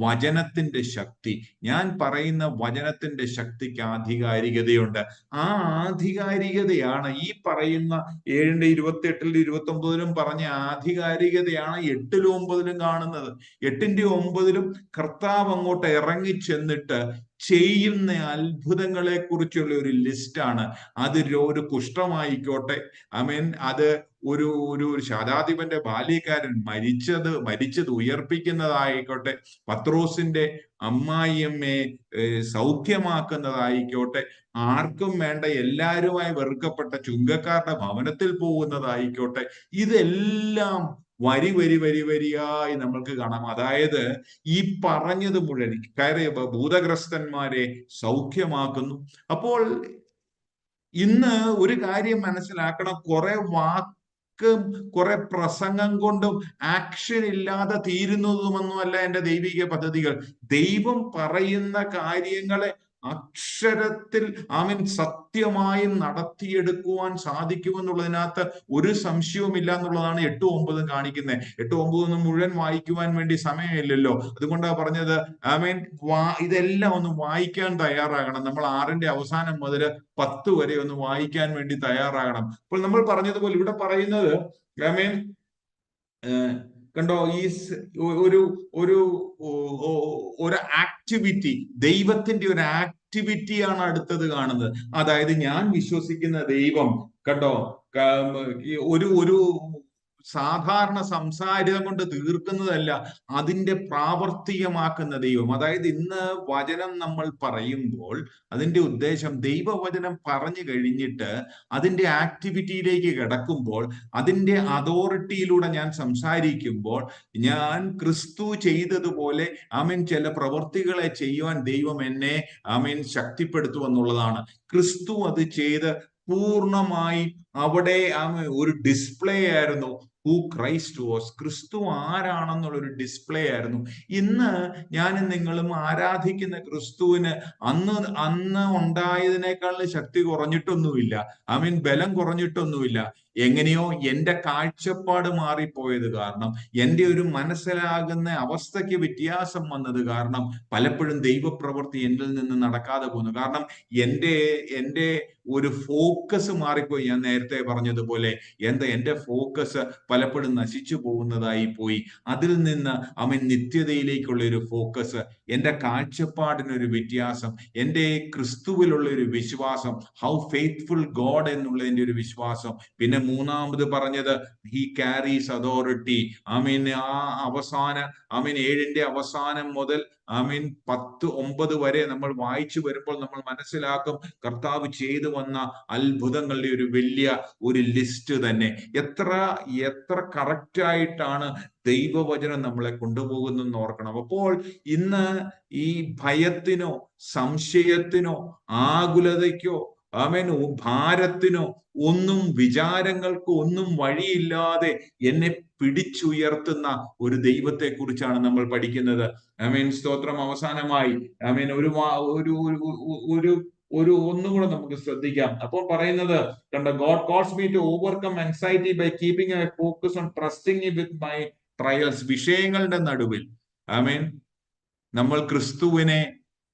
വചനത്തിന്റെ ശക്തി, ഞാൻ പറയുന്ന വചനത്തിന്റെ ശക്തിക്ക് ആധികാരികതയുണ്ട്. ആ ആധികാരികതയാണ് ഈ പറയുന്ന 7:28 29 പറഞ്ഞ ആധികാരികതയാണ് 8 9 കാണുന്നത്. 8 9 കർത്താവ് അങ്ങോട്ട് ഇറങ്ങി ചെന്നിട്ട് ചെയ്യുന്ന അത്ഭുതങ്ങളെ കുറിച്ചുള്ള ഒരു ലിസ്റ്റാണ്. അത് ഒരു കുഷ്ഠമായിക്കോട്ടെ, അത് ഒരു ശതാധിപന്റെ ബാല്യക്കാരൻ മരിച്ചത് ഉയർപ്പിക്കുന്നതായിക്കോട്ടെ, പത്രോസിന്റെ അമ്മായിയമ്മയെ സൗഖ്യമാക്കുന്നതായിക്കോട്ടെ, ആർക്കും വേണ്ട എല്ലാവരുമായി വെറുക്കപ്പെട്ട ചുങ്കക്കാരുടെ ഭവനത്തിൽ പോകുന്നതായിക്കോട്ടെ, ഇതെല്ലാം വരിയായി നമ്മൾക്ക് കാണാം. അതായത് ഈ പറഞ്ഞത് മുഴുവൻ കയറിയ ഭൂതഗ്രസ്തന്മാരെ സൗഖ്യമാക്കുന്നു. അപ്പോൾ ഇന്ന് ഒരു കാര്യം മനസ്സിലാക്കണം, കുറെ പ്രസംഗം കൊണ്ടും ആക്ഷൻ ഇല്ലാതെ തീരുന്നതുമൊന്നുമല്ല എൻ്റെ ദൈവിക പദ്ധതികൾ. ദൈവം പറയുന്ന കാര്യങ്ങളെ അക്ഷരത്തിൽ സത്യമായും നടത്തിയെടുക്കുവാൻ സാധിക്കുമെന്നുള്ളതിനകത്ത് ഒരു സംശയവുമില്ല എന്നുള്ളതാണ് 8 9 കാണിക്കുന്നത്. 8 9 മുഴുവൻ വായിക്കുവാൻ വേണ്ടി സമയമില്ലല്ലോ, അതുകൊണ്ടാണ് പറഞ്ഞത്. ഇതെല്ലാം ഒന്ന് വായിക്കാൻ തയ്യാറാകണം. നമ്മൾ 6ന്റെ അവസാനം മുതൽ 10 വരെ ഒന്ന് വായിക്കാൻ വേണ്ടി തയ്യാറാകണം. അപ്പോൾ നമ്മൾ പറഞ്ഞതുപോലെ ഇവിടെ പറയുന്നത് കണ്ടോ, ഈ ഒരു ആക്ടിവിറ്റി, ദൈവത്തിന്റെ ഒരു ആക്ടിവിറ്റിയാണ് അടുത്തത് കാണുന്നത്. അതായത് ഞാൻ വിശ്വസിക്കുന്ന ദൈവം കണ്ടോ, ഒരു സാധാരണ സംസാരം കൊണ്ട് തീർക്കുന്നതല്ല, അതിന്റെ പ്രാവർത്തികമാക്കുന്ന ദൈവം. അതായത് ഇന്ന് വചനം നമ്മൾ പറയുമ്പോൾ അതിന്റെ ഉദ്ദേശം, ദൈവവചനം പറഞ്ഞു കഴിഞ്ഞിട്ട് അതിന്റെ ആക്ടിവിറ്റിയിലേക്ക് കിടക്കുമ്പോൾ, അതിന്റെ അതോറിറ്റിയിലൂടെ ഞാൻ സംസാരിക്കുമ്പോൾ, ഞാൻ ക്രിസ്തു ചെയ്തതുപോലെ ചില പ്രവൃത്തികളെ ചെയ്യുവാൻ ദൈവം എന്നെ ശക്തിപ്പെടുത്തുമെന്നുള്ളതാണ്. ക്രിസ്തു അത് ചെയ്ത് പൂർണ്ണമായി അവിടെ ഒരു ഡിസ്പ്ലേ ആയിരുന്നു. ഹൂ ക്രൈസ്റ്റ് വാസ്, ക്രിസ്തു ആരാണെന്നുള്ളൊരു ഡിസ്പ്ലേ ആയിരുന്നു. ഇന്ന് ഞാനും നിങ്ങളും ആരാധിക്കുന്ന ക്രിസ്തുവിന് അന്ന് ഉണ്ടായതിനേക്കാളും ശക്തി കുറഞ്ഞിട്ടൊന്നുമില്ല, ബലം കുറഞ്ഞിട്ടൊന്നുമില്ല. എങ്ങനെയോ എൻ്റെ കാഴ്ചപ്പാട് മാറിപ്പോയത് കാരണം, എൻ്റെ ഒരു മനസ്സിലാകുന്ന അവസ്ഥയ്ക്ക് വ്യത്യാസം വന്നത് കാരണം പലപ്പോഴും ദൈവപ്രവൃത്തി എന്നിൽ നിന്ന് നടക്കാതെ പോകുന്നു. കാരണം എൻ്റെ ഒരു ഫോക്കസ് മാറിപ്പോയി. ഞാൻ നേരത്തെ പറഞ്ഞതുപോലെ എൻ്റെ ഫോക്കസ് പലപ്പോഴും നശിച്ചു പോകുന്നതായി പോയി. അതിൽ നിന്ന് നിത്യതയിലേക്കുള്ള ഒരു ഫോക്കസ്, എൻ്റെ കാഴ്ചപ്പാടിനൊരു വ്യത്യാസം, എൻ്റെ ക്രിസ്തുവിലുള്ള ഒരു വിശ്വാസം, ഹൗ ഫെയ്ത്ത്ഫുൾ ഗോഡ് എന്നുള്ളതിൻ്റെ ഒരു വിശ്വാസം. പിന്നെ മൂന്നാമത് പറഞ്ഞത് ഹി ക്യാരീസ് അതോറിറ്റി. ആ അവസാന 7ന്റെ അവസാനം മുതൽ 10 9 വരെ നമ്മൾ വായിച്ചു വരുമ്പോൾ നമ്മൾ മനസ്സിലാക്കും കർത്താവ് ചെയ്തു വന്ന അത്ഭുതങ്ങളുടെ ഒരു വലിയ ഒരു ലിസ്റ്റ് തന്നെ. എത്ര കറക്റ്റായിട്ടാണ് ദൈവവചനം നമ്മളെ കൊണ്ടുപോകുന്നെന്ന് ഓർക്കണം. അപ്പോൾ ഇന്ന് ഈ ഭയത്തിനോ സംശയത്തിനോ ആകുലതയ്ക്കോ ഭാരത്തിനോ ഒന്നും, വിചാരങ്ങൾക്ക് ഒന്നും വഴിയില്ലാതെ എന്നെ പിടിച്ചുയർത്തുന്ന ഒരു ദൈവത്തെ കുറിച്ചാണ് നമ്മൾ പഠിക്കുന്നത്. സ്തോത്രം. അവസാനമായി ഒന്നും കൂടെ നമുക്ക് ശ്രദ്ധിക്കാം. അപ്പോൾ പറയുന്നത് കണ്ടോ, God calls me to overcome anxiety by keeping a focus on trusting with my trials. വിഷയങ്ങളുടെ നടുവിൽ നമ്മൾ ക്രിസ്തുവിനെ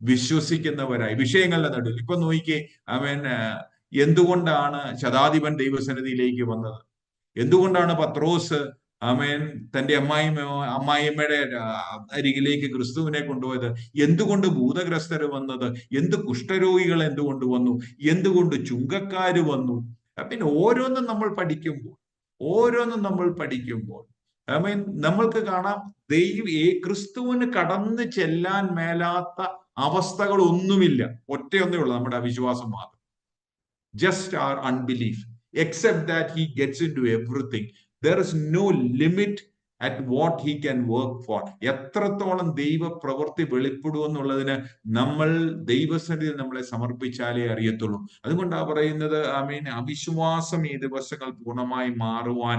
വിശ്വസിക്കുന്നവരായി, വിഷയങ്ങളുടെ നടുവിൽ. ഇപ്പൊ നോക്കിക്കേ, എന്തുകൊണ്ടാണ് ശതാധിപൻ ദൈവസന്നിധിയിലേക്ക് വന്നത്? എന്തുകൊണ്ടാണ് പത്രോസ് ആമേൻ തന്റെ അമ്മായിയമ്മയുടെ അരികിലേക്ക് ക്രിസ്തുവിനെ കൊണ്ടുപോയത്? എന്തുകൊണ്ട് ഭൂതഗ്രസ്തര് വന്നത്? എന്ത് കുഷ്ഠരോഗികൾ എന്തുകൊണ്ട് വന്നു? എന്തുകൊണ്ട് ചുങ്കക്കാര് വന്നു? പിന്നെ ഓരോന്നും നമ്മൾ പഠിക്കുമ്പോൾ ആമേൻ നമ്മൾക്ക് കാണാം ക്രിസ്തുവിന് കടന്നു ചെല്ലാൻ മേലാത്ത അവസ്ഥകളൊന്നുമില്ല. ഒറ്റയൊന്നേ ഉള്ളൂ, നമ്മുടെ അവിശ്വാസം മാത്രം. Just our unbelief. Except that he gets into everything. There is no limit at what he can work for. എത്രത്തോളം ദൈവ പ്രവൃത്തി വെളിപ്പെടുമെന്നുള്ളതിന് നമ്മൾ ദൈവസന്നിധിയിൽ നമ്മളെ സമർപ്പിച്ചാലേ അറിയത്തുള്ളൂ. അതുകൊണ്ടാണ് പറയുന്നത് അവിശ്വാസം ഈ ദിവസങ്ങൾ പൂർണ്ണമായി മാറുവാൻ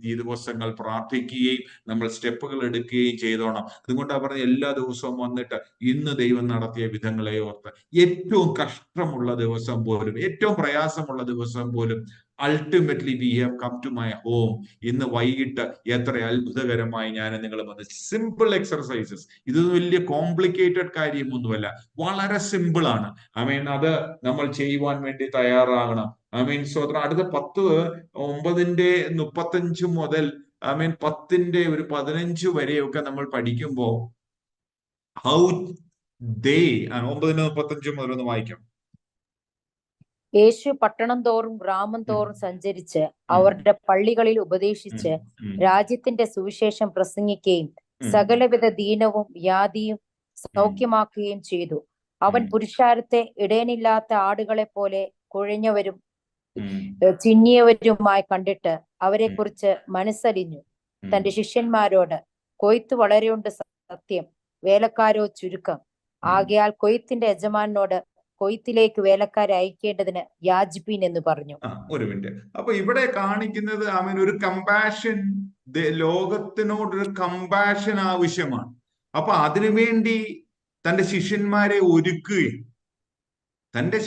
ഈ ദിവസങ്ങൾ പ്രാർത്ഥിക്കുകയും നമ്മൾ സ്റ്റെപ്പുകൾ എടുക്കുകയും ചെയ്തോണം. അതുകൊണ്ടാണ് പറയുന്നത് എല്ലാ ദിവസവും വന്നിട്ട് ഇന്ന് ദൈവം നടത്തിയ വിധങ്ങളെ ഓർത്ത് ഏറ്റവും കഷ്ടമുള്ള ദിവസം പോലും, ഏറ്റവും പ്രയാസമുള്ള ദിവസം പോലും, ultimately we have come to my home. ഇന്ന് വൈകിട്ട് എത്ര അത്ഭുതകരമായി ഞാൻ നിങ്ങൾ വന്ന്. സിമ്പിൾ എക്സർസൈസസ്, ഇത് വലിയ കോംപ്ലിക്കേറ്റഡ് കാര്യമൊന്നുമല്ല, വളരെ സിമ്പിൾ ആണ്. അത് നമ്മൾ ചെയ്യുവാൻ വേണ്ടി തയ്യാറാകണം. സ്വതന്ത്രം. അടുത്ത 9:35 മുതൽ 10:15 വരെയൊക്കെ നമ്മൾ പഠിക്കുമ്പോൾ ഹൗ ദേ 9:35 മുതൽ ഒന്ന് വായിക്കാം. യേശു പട്ടണം തോറും ഗ്രാമം തോറും സഞ്ചരിച്ച് അവരുടെ പള്ളികളിൽ ഉപദേശിച്ച് രാജ്യത്തിന്റെ സുവിശേഷം പ്രസംഗിക്കുകയും സകലവിധ ദീനവും വ്യാധിയും സൗഖ്യമാക്കുകയും ചെയ്തു. അവൻ പുരുഷാരത്തെ ഇടയനില്ലാത്ത ആടുകളെ പോലെ കുഴഞ്ഞവരും ചിന്നിയവരുമായി കണ്ടിട്ട് അവരെ കുറിച്ച് മനസ്സലിഞ്ഞു. തന്റെ ശിഷ്യന്മാരോട്, കൊയ്ത്ത് വളരെയുണ്ട് സത്യം, വേലക്കാരോ ചുരുക്കം. ആകയാൽ കൊയ്ത്തിന്റെ യജമാനോട് കൊയ്ത്തിലേക്ക് വേലക്കാരെ അയക്കേണ്ടതിന് യാചിപ്പീൻ എന്ന് പറഞ്ഞു. ഒരു മിനിറ്റ്. അപ്പൊ ഇവിടെ കാണിക്കുന്നത് ഒരു കമ്പാഷൻ, ലോകത്തിനോടൊരു കമ്പാഷൻ ആവശ്യമാണ്. അപ്പൊ അതിനുവേണ്ടി തന്റെ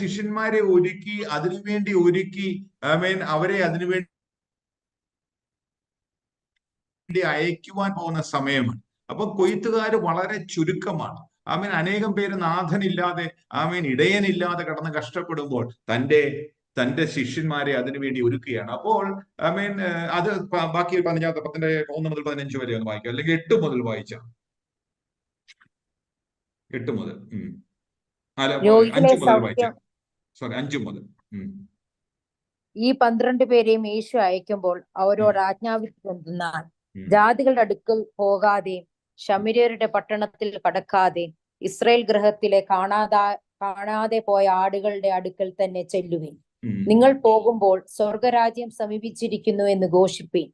ശിഷ്യന്മാരെ ഒരുക്കി അതിനുവേണ്ടി അവരെ അതിനുവേണ്ടി അയക്കുവാൻ പോകുന്ന സമയമാണ്. അപ്പൊ കൊയ്ത്തുകാര് വളരെ ചുരുക്കമാണ്. അനേകം പേര് നാഥനില്ലാതെ ഇടയനില്ലാതെ കടന്ന് കഷ്ടപ്പെടുമ്പോൾ തന്റെ ശിഷ്യന്മാരെ അതിനുവേണ്ടി ഒരുക്കുകയാണ്. അപ്പോൾ അത് ബാക്കി 1 മുതൽ 15 വരെ ഒന്ന് വായിക്കാം, അല്ലെങ്കിൽ 8 മുതൽ വായിച്ചാൽ 8 മുതൽ 5 മുതൽ വായിച്ചാൽ 5 മുതൽ. ഈ 12 പേരെയും യേശു അയക്കുമ്പോൾ അവരോട് ആജ്ഞാപിച്ചെന്നാൽ, ജാതികളുടെ അടുക്കൽ പോകാതെയും ശമര്യരുടെ പട്ടണത്തിൽ കടക്കാതെയും ഇസ്രായേൽ ഗൃഹത്തിലെ കാണാതെ പോയ ആടുകളുടെ അടുക്കൽ തന്നെ ചെല്ലുവിൻ. നിങ്ങൾ പോകുമ്പോൾ സ്വർഗരാജ്യം സമീപിച്ചിരിക്കുന്നു എന്ന് ഘോഷിപ്പീൻ.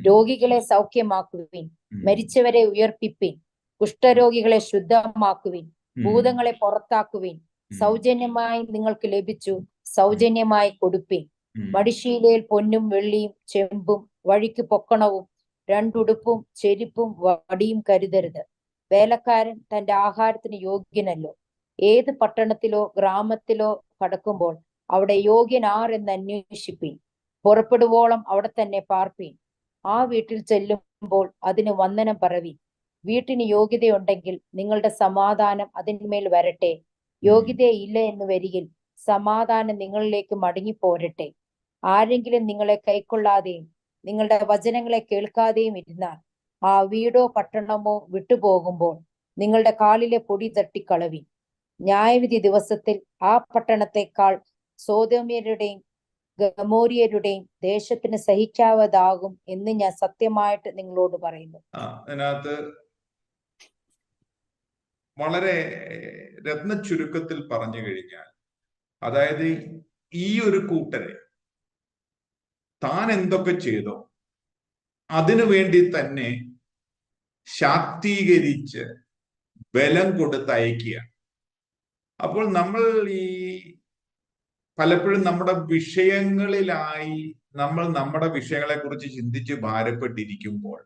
രോഗികളെ സൗഖ്യമാക്കുവിൻ, മരിച്ചവരെ ഉയർപ്പിപ്പിൻ, കുഷ്ഠരോഗികളെ ശുദ്ധമാക്കുവിൻ, ഭൂതങ്ങളെ പുറത്താക്കുവിൻ. സൗജന്യമായി നിങ്ങൾക്ക് ലഭിച്ചു, സൗജന്യമായി കൊടുപ്പിൻ. മടിശീലയിൽ പൊന്നും വെള്ളിയും ചെമ്പും വഴിക്ക് പൊക്കണവും 2 ഉടുപ്പും ചെരിപ്പും വടിയും കരുതരുത്. വേലക്കാരൻ തന്റെ ആഹാരത്തിന് യോഗ്യനല്ലോ. ഏത് പട്ടണത്തിലോ ഗ്രാമത്തിലോ കടക്കുമ്പോൾ അവിടെ യോഗ്യൻ ആർ എന്ന് അന്വേഷിപ്പീൻ. പുറപ്പെടുവോളം അവിടെ തന്നെ പാർപ്പീൻ. ആ വീട്ടിൽ ചെല്ലുമ്പോൾ അതിന് വന്ദനം പറവീൻ. വീട്ടിന് യോഗ്യതയുണ്ടെങ്കിൽ നിങ്ങളുടെ സമാധാനം അതിന്മേൽ വരട്ടെ. യോഗ്യതയില്ല എന്ന് വരികിൽ സമാധാനം നിങ്ങളിലേക്ക് മടങ്ങിപ്പോരട്ടെ. ആരെങ്കിലും നിങ്ങളെ കൈക്കൊള്ളാതെയും നിങ്ങളുടെ വചനങ്ങളെ കേൾക്കാതെയും ഇരുന്നാൽ ആ വീടോ പട്ടണമോ വിട്ടുപോകുമ്പോൾ നിങ്ങളുടെ കാലിലെ പൊടി തട്ടിക്കളവിൻ. ന്യായവിധി ദിവസത്തിൽ ആ പട്ടണത്തെക്കാൾ സോദോമ്യരുടെയും ഗമോര്യരുടെയും ദേശത്തിന് സഹിക്കാവതാകും എന്ന് ഞാൻ സത്യമായിട്ട് നിങ്ങളോട് പറയുന്നു. അതിനകത്ത് വളരെ രത്ന ചുരുക്കത്തിൽ പറഞ്ഞു കഴിഞ്ഞാൽ, അതായത് ഈ ഒരു കൂട്ടരെ താൻ എന്തൊക്കെ ചെയ്തോ അതിനു വേണ്ടി തന്നെ ശാക്തീകരിച്ച് ബലം കൊടുത്ത് അയക്കുകയാണ്. അപ്പോൾ നമ്മൾ പലപ്പോഴും നമ്മുടെ വിഷയങ്ങളിലായി നമ്മുടെ വിഷയങ്ങളെ കുറിച്ച് ചിന്തിച്ച് ഭാരപ്പെട്ടിരിക്കുമ്പോൾ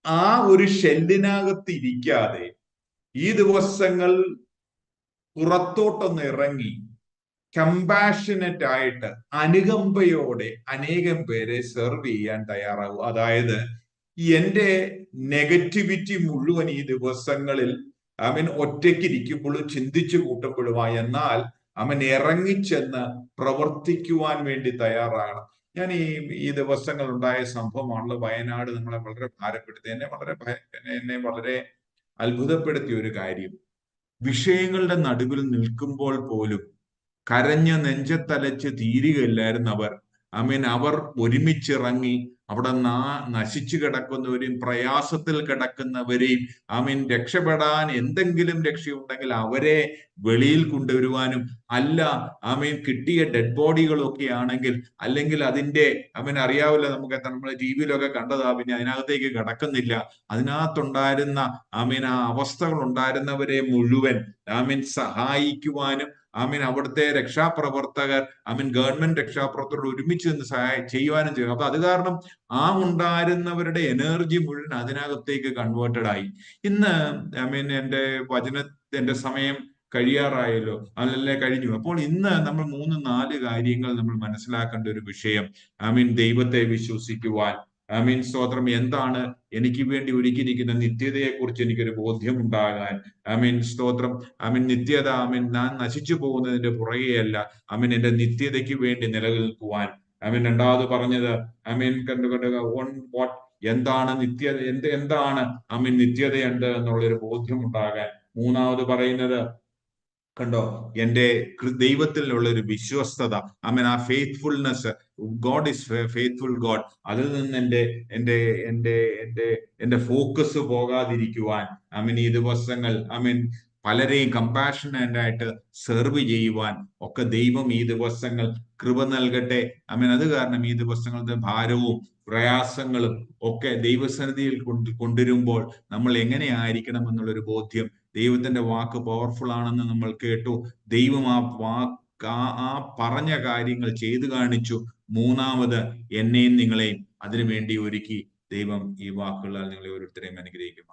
ആ ഒരു ഷെല്ലിനകത്ത് ഇരിക്കാതെ ഈ ദിവസങ്ങൾ പുറത്തോട്ടൊന്ന് ഇറങ്ങി കമ്പാഷനറ്റ് ആയിട്ട് അനുകമ്പയോടെ അനേകം പേരെ സെർവ് ചെയ്യാൻ തയ്യാറാകും. അതായത് എന്റെ നെഗറ്റിവിറ്റി മുഴുവൻ ഈ ദിവസങ്ങളിൽ ഒറ്റയ്ക്ക് ഇരിക്കുമ്പോഴും ചിന്തിച്ചു കൂട്ടുമ്പോഴുമായി, എന്നാൽ അവൻ ഇറങ്ങിച്ചെന്ന് പ്രവർത്തിക്കുവാൻ വേണ്ടി തയ്യാറാകണം. ഞാൻ ഈ ദിവസങ്ങൾ ഉണ്ടായ സംഭവമാണല്ലോ വയനാട് നമ്മളെ വളരെ ഭാരപ്പെടുത്തി. എന്നെ വളരെ അത്ഭുതപ്പെടുത്തിയ ഒരു കാര്യം, വിഷയങ്ങളുടെ നടുവിൽ നിൽക്കുമ്പോൾ പോലും കരഞ്ഞ് നെഞ്ചത്തലച്ച് തീരുകയില്ലായിരുന്നു അവർ. അവർ ഒരുമിച്ചിറങ്ങി അവിടെ നശിച്ചു കിടക്കുന്നവരെയും പ്രയാസത്തിൽ കിടക്കുന്നവരെയും രക്ഷപ്പെടാൻ എന്തെങ്കിലും രക്ഷയുണ്ടെങ്കിൽ അവരെ വെളിയിൽ കൊണ്ടുവരുവാനും, അല്ല കിട്ടിയ ഡെഡ് ബോഡികളൊക്കെ ആണെങ്കിൽ, അല്ലെങ്കിൽ അതിന്റെ അറിയാവില്ല, നമുക്ക് നമ്മൾ ടി വിയിലൊക്കെ കണ്ടതാ, പിന്നെ അതിനകത്തേക്ക് കിടക്കുന്നില്ല. അതിനകത്തുണ്ടായിരുന്ന ആ അവസ്ഥകൾ ഉണ്ടായിരുന്നവരെ മുഴുവൻ സഹായിക്കുവാനും, അവിടുത്തെ രക്ഷാപ്രവർത്തകർ ഗവൺമെന്റ് രക്ഷാപ്രവർത്തകർ ഒരുമിച്ച് നിന്ന് ചെയ്യുവാനും ചെയ്യും. അപ്പൊ അത് കാരണം ഉണ്ടായിരുന്നവരുടെ എനർജി മുഴുവൻ അതിനകത്തേക്ക് കൺവേർട്ടഡ് ആയി. ഇന്ന് എന്റെ സമയം കഴിയാറായല്ലോ, അതല്ലേ കഴിഞ്ഞു. അപ്പോൾ ഇന്ന് നമ്മൾ 3-4 കാര്യങ്ങൾ നമ്മൾ മനസ്സിലാക്കേണ്ട ഒരു വിഷയം, ദൈവത്തെ വിശ്വസിക്കുവാൻ, സ്തോത്രം, എന്താണ് എനിക്ക് വേണ്ടി ഒരുക്കിയിരിക്കുന്ന നിത്യതയെ കുറിച്ച് എനിക്കൊരു ബോധ്യമുണ്ടാകാൻ, സ്തോത്രം, നിത്യത, ഞാൻ നശിച്ചു പോകുന്നതിന്റെ പുറകെയല്ല, എന്റെ നിത്യതയ്ക്ക് വേണ്ടി നിലനിൽക്കുവാൻ. രണ്ടാമത് പറഞ്ഞത് എന്താണ് എന്താണ് നിത്യതയുണ്ട് എന്നുള്ളൊരു ബോധ്യമുണ്ടാകാൻ. മൂന്നാമത് പറയുന്നത് കണ്ടോ, എന്റെ ദൈവത്തിലുള്ള ഒരു വിശ്വസ്തത, ആ faithfulness. God is faithful God. അതിൽ നിന്ന് എന്റെ ഫോക്കസ് പോകാതിരിക്കുവാൻ, ഈ ദിവസങ്ങൾ പലരെയും കമ്പാഷനേറ്റ് ആയിട്ട് സെർവ് ചെയ്യുവാൻ ഒക്കെ ദൈവം ഈ ദിവസങ്ങൾ കൃപ നൽകട്ടെ. അത് കാരണം ഈ ദിവസങ്ങളുടെ ഭാരവും പ്രയാസങ്ങളും ഒക്കെ ദൈവസന്നിധിയിൽ കൊണ്ടുവരുമ്പോൾ നമ്മൾ എങ്ങനെയായിരിക്കണം എന്നുള്ളൊരു ബോധ്യം. ദൈവത്തിന്റെ വാക്ക് പവർഫുൾ ആണെന്ന് നമ്മൾ കേട്ടു. ദൈവം ആ പറഞ്ഞ കാര്യങ്ങൾ ചെയ്തു കാണിച്ചു. മൂന്നാമത് എന്നെയും നിങ്ങളെയും അതിനുവേണ്ടി ഒരുക്കി. ദൈവം ഈ വാക്കുകളാൽ നിങ്ങളെ ഓരോരുത്തരെയും അനുഗ്രഹിക്കും.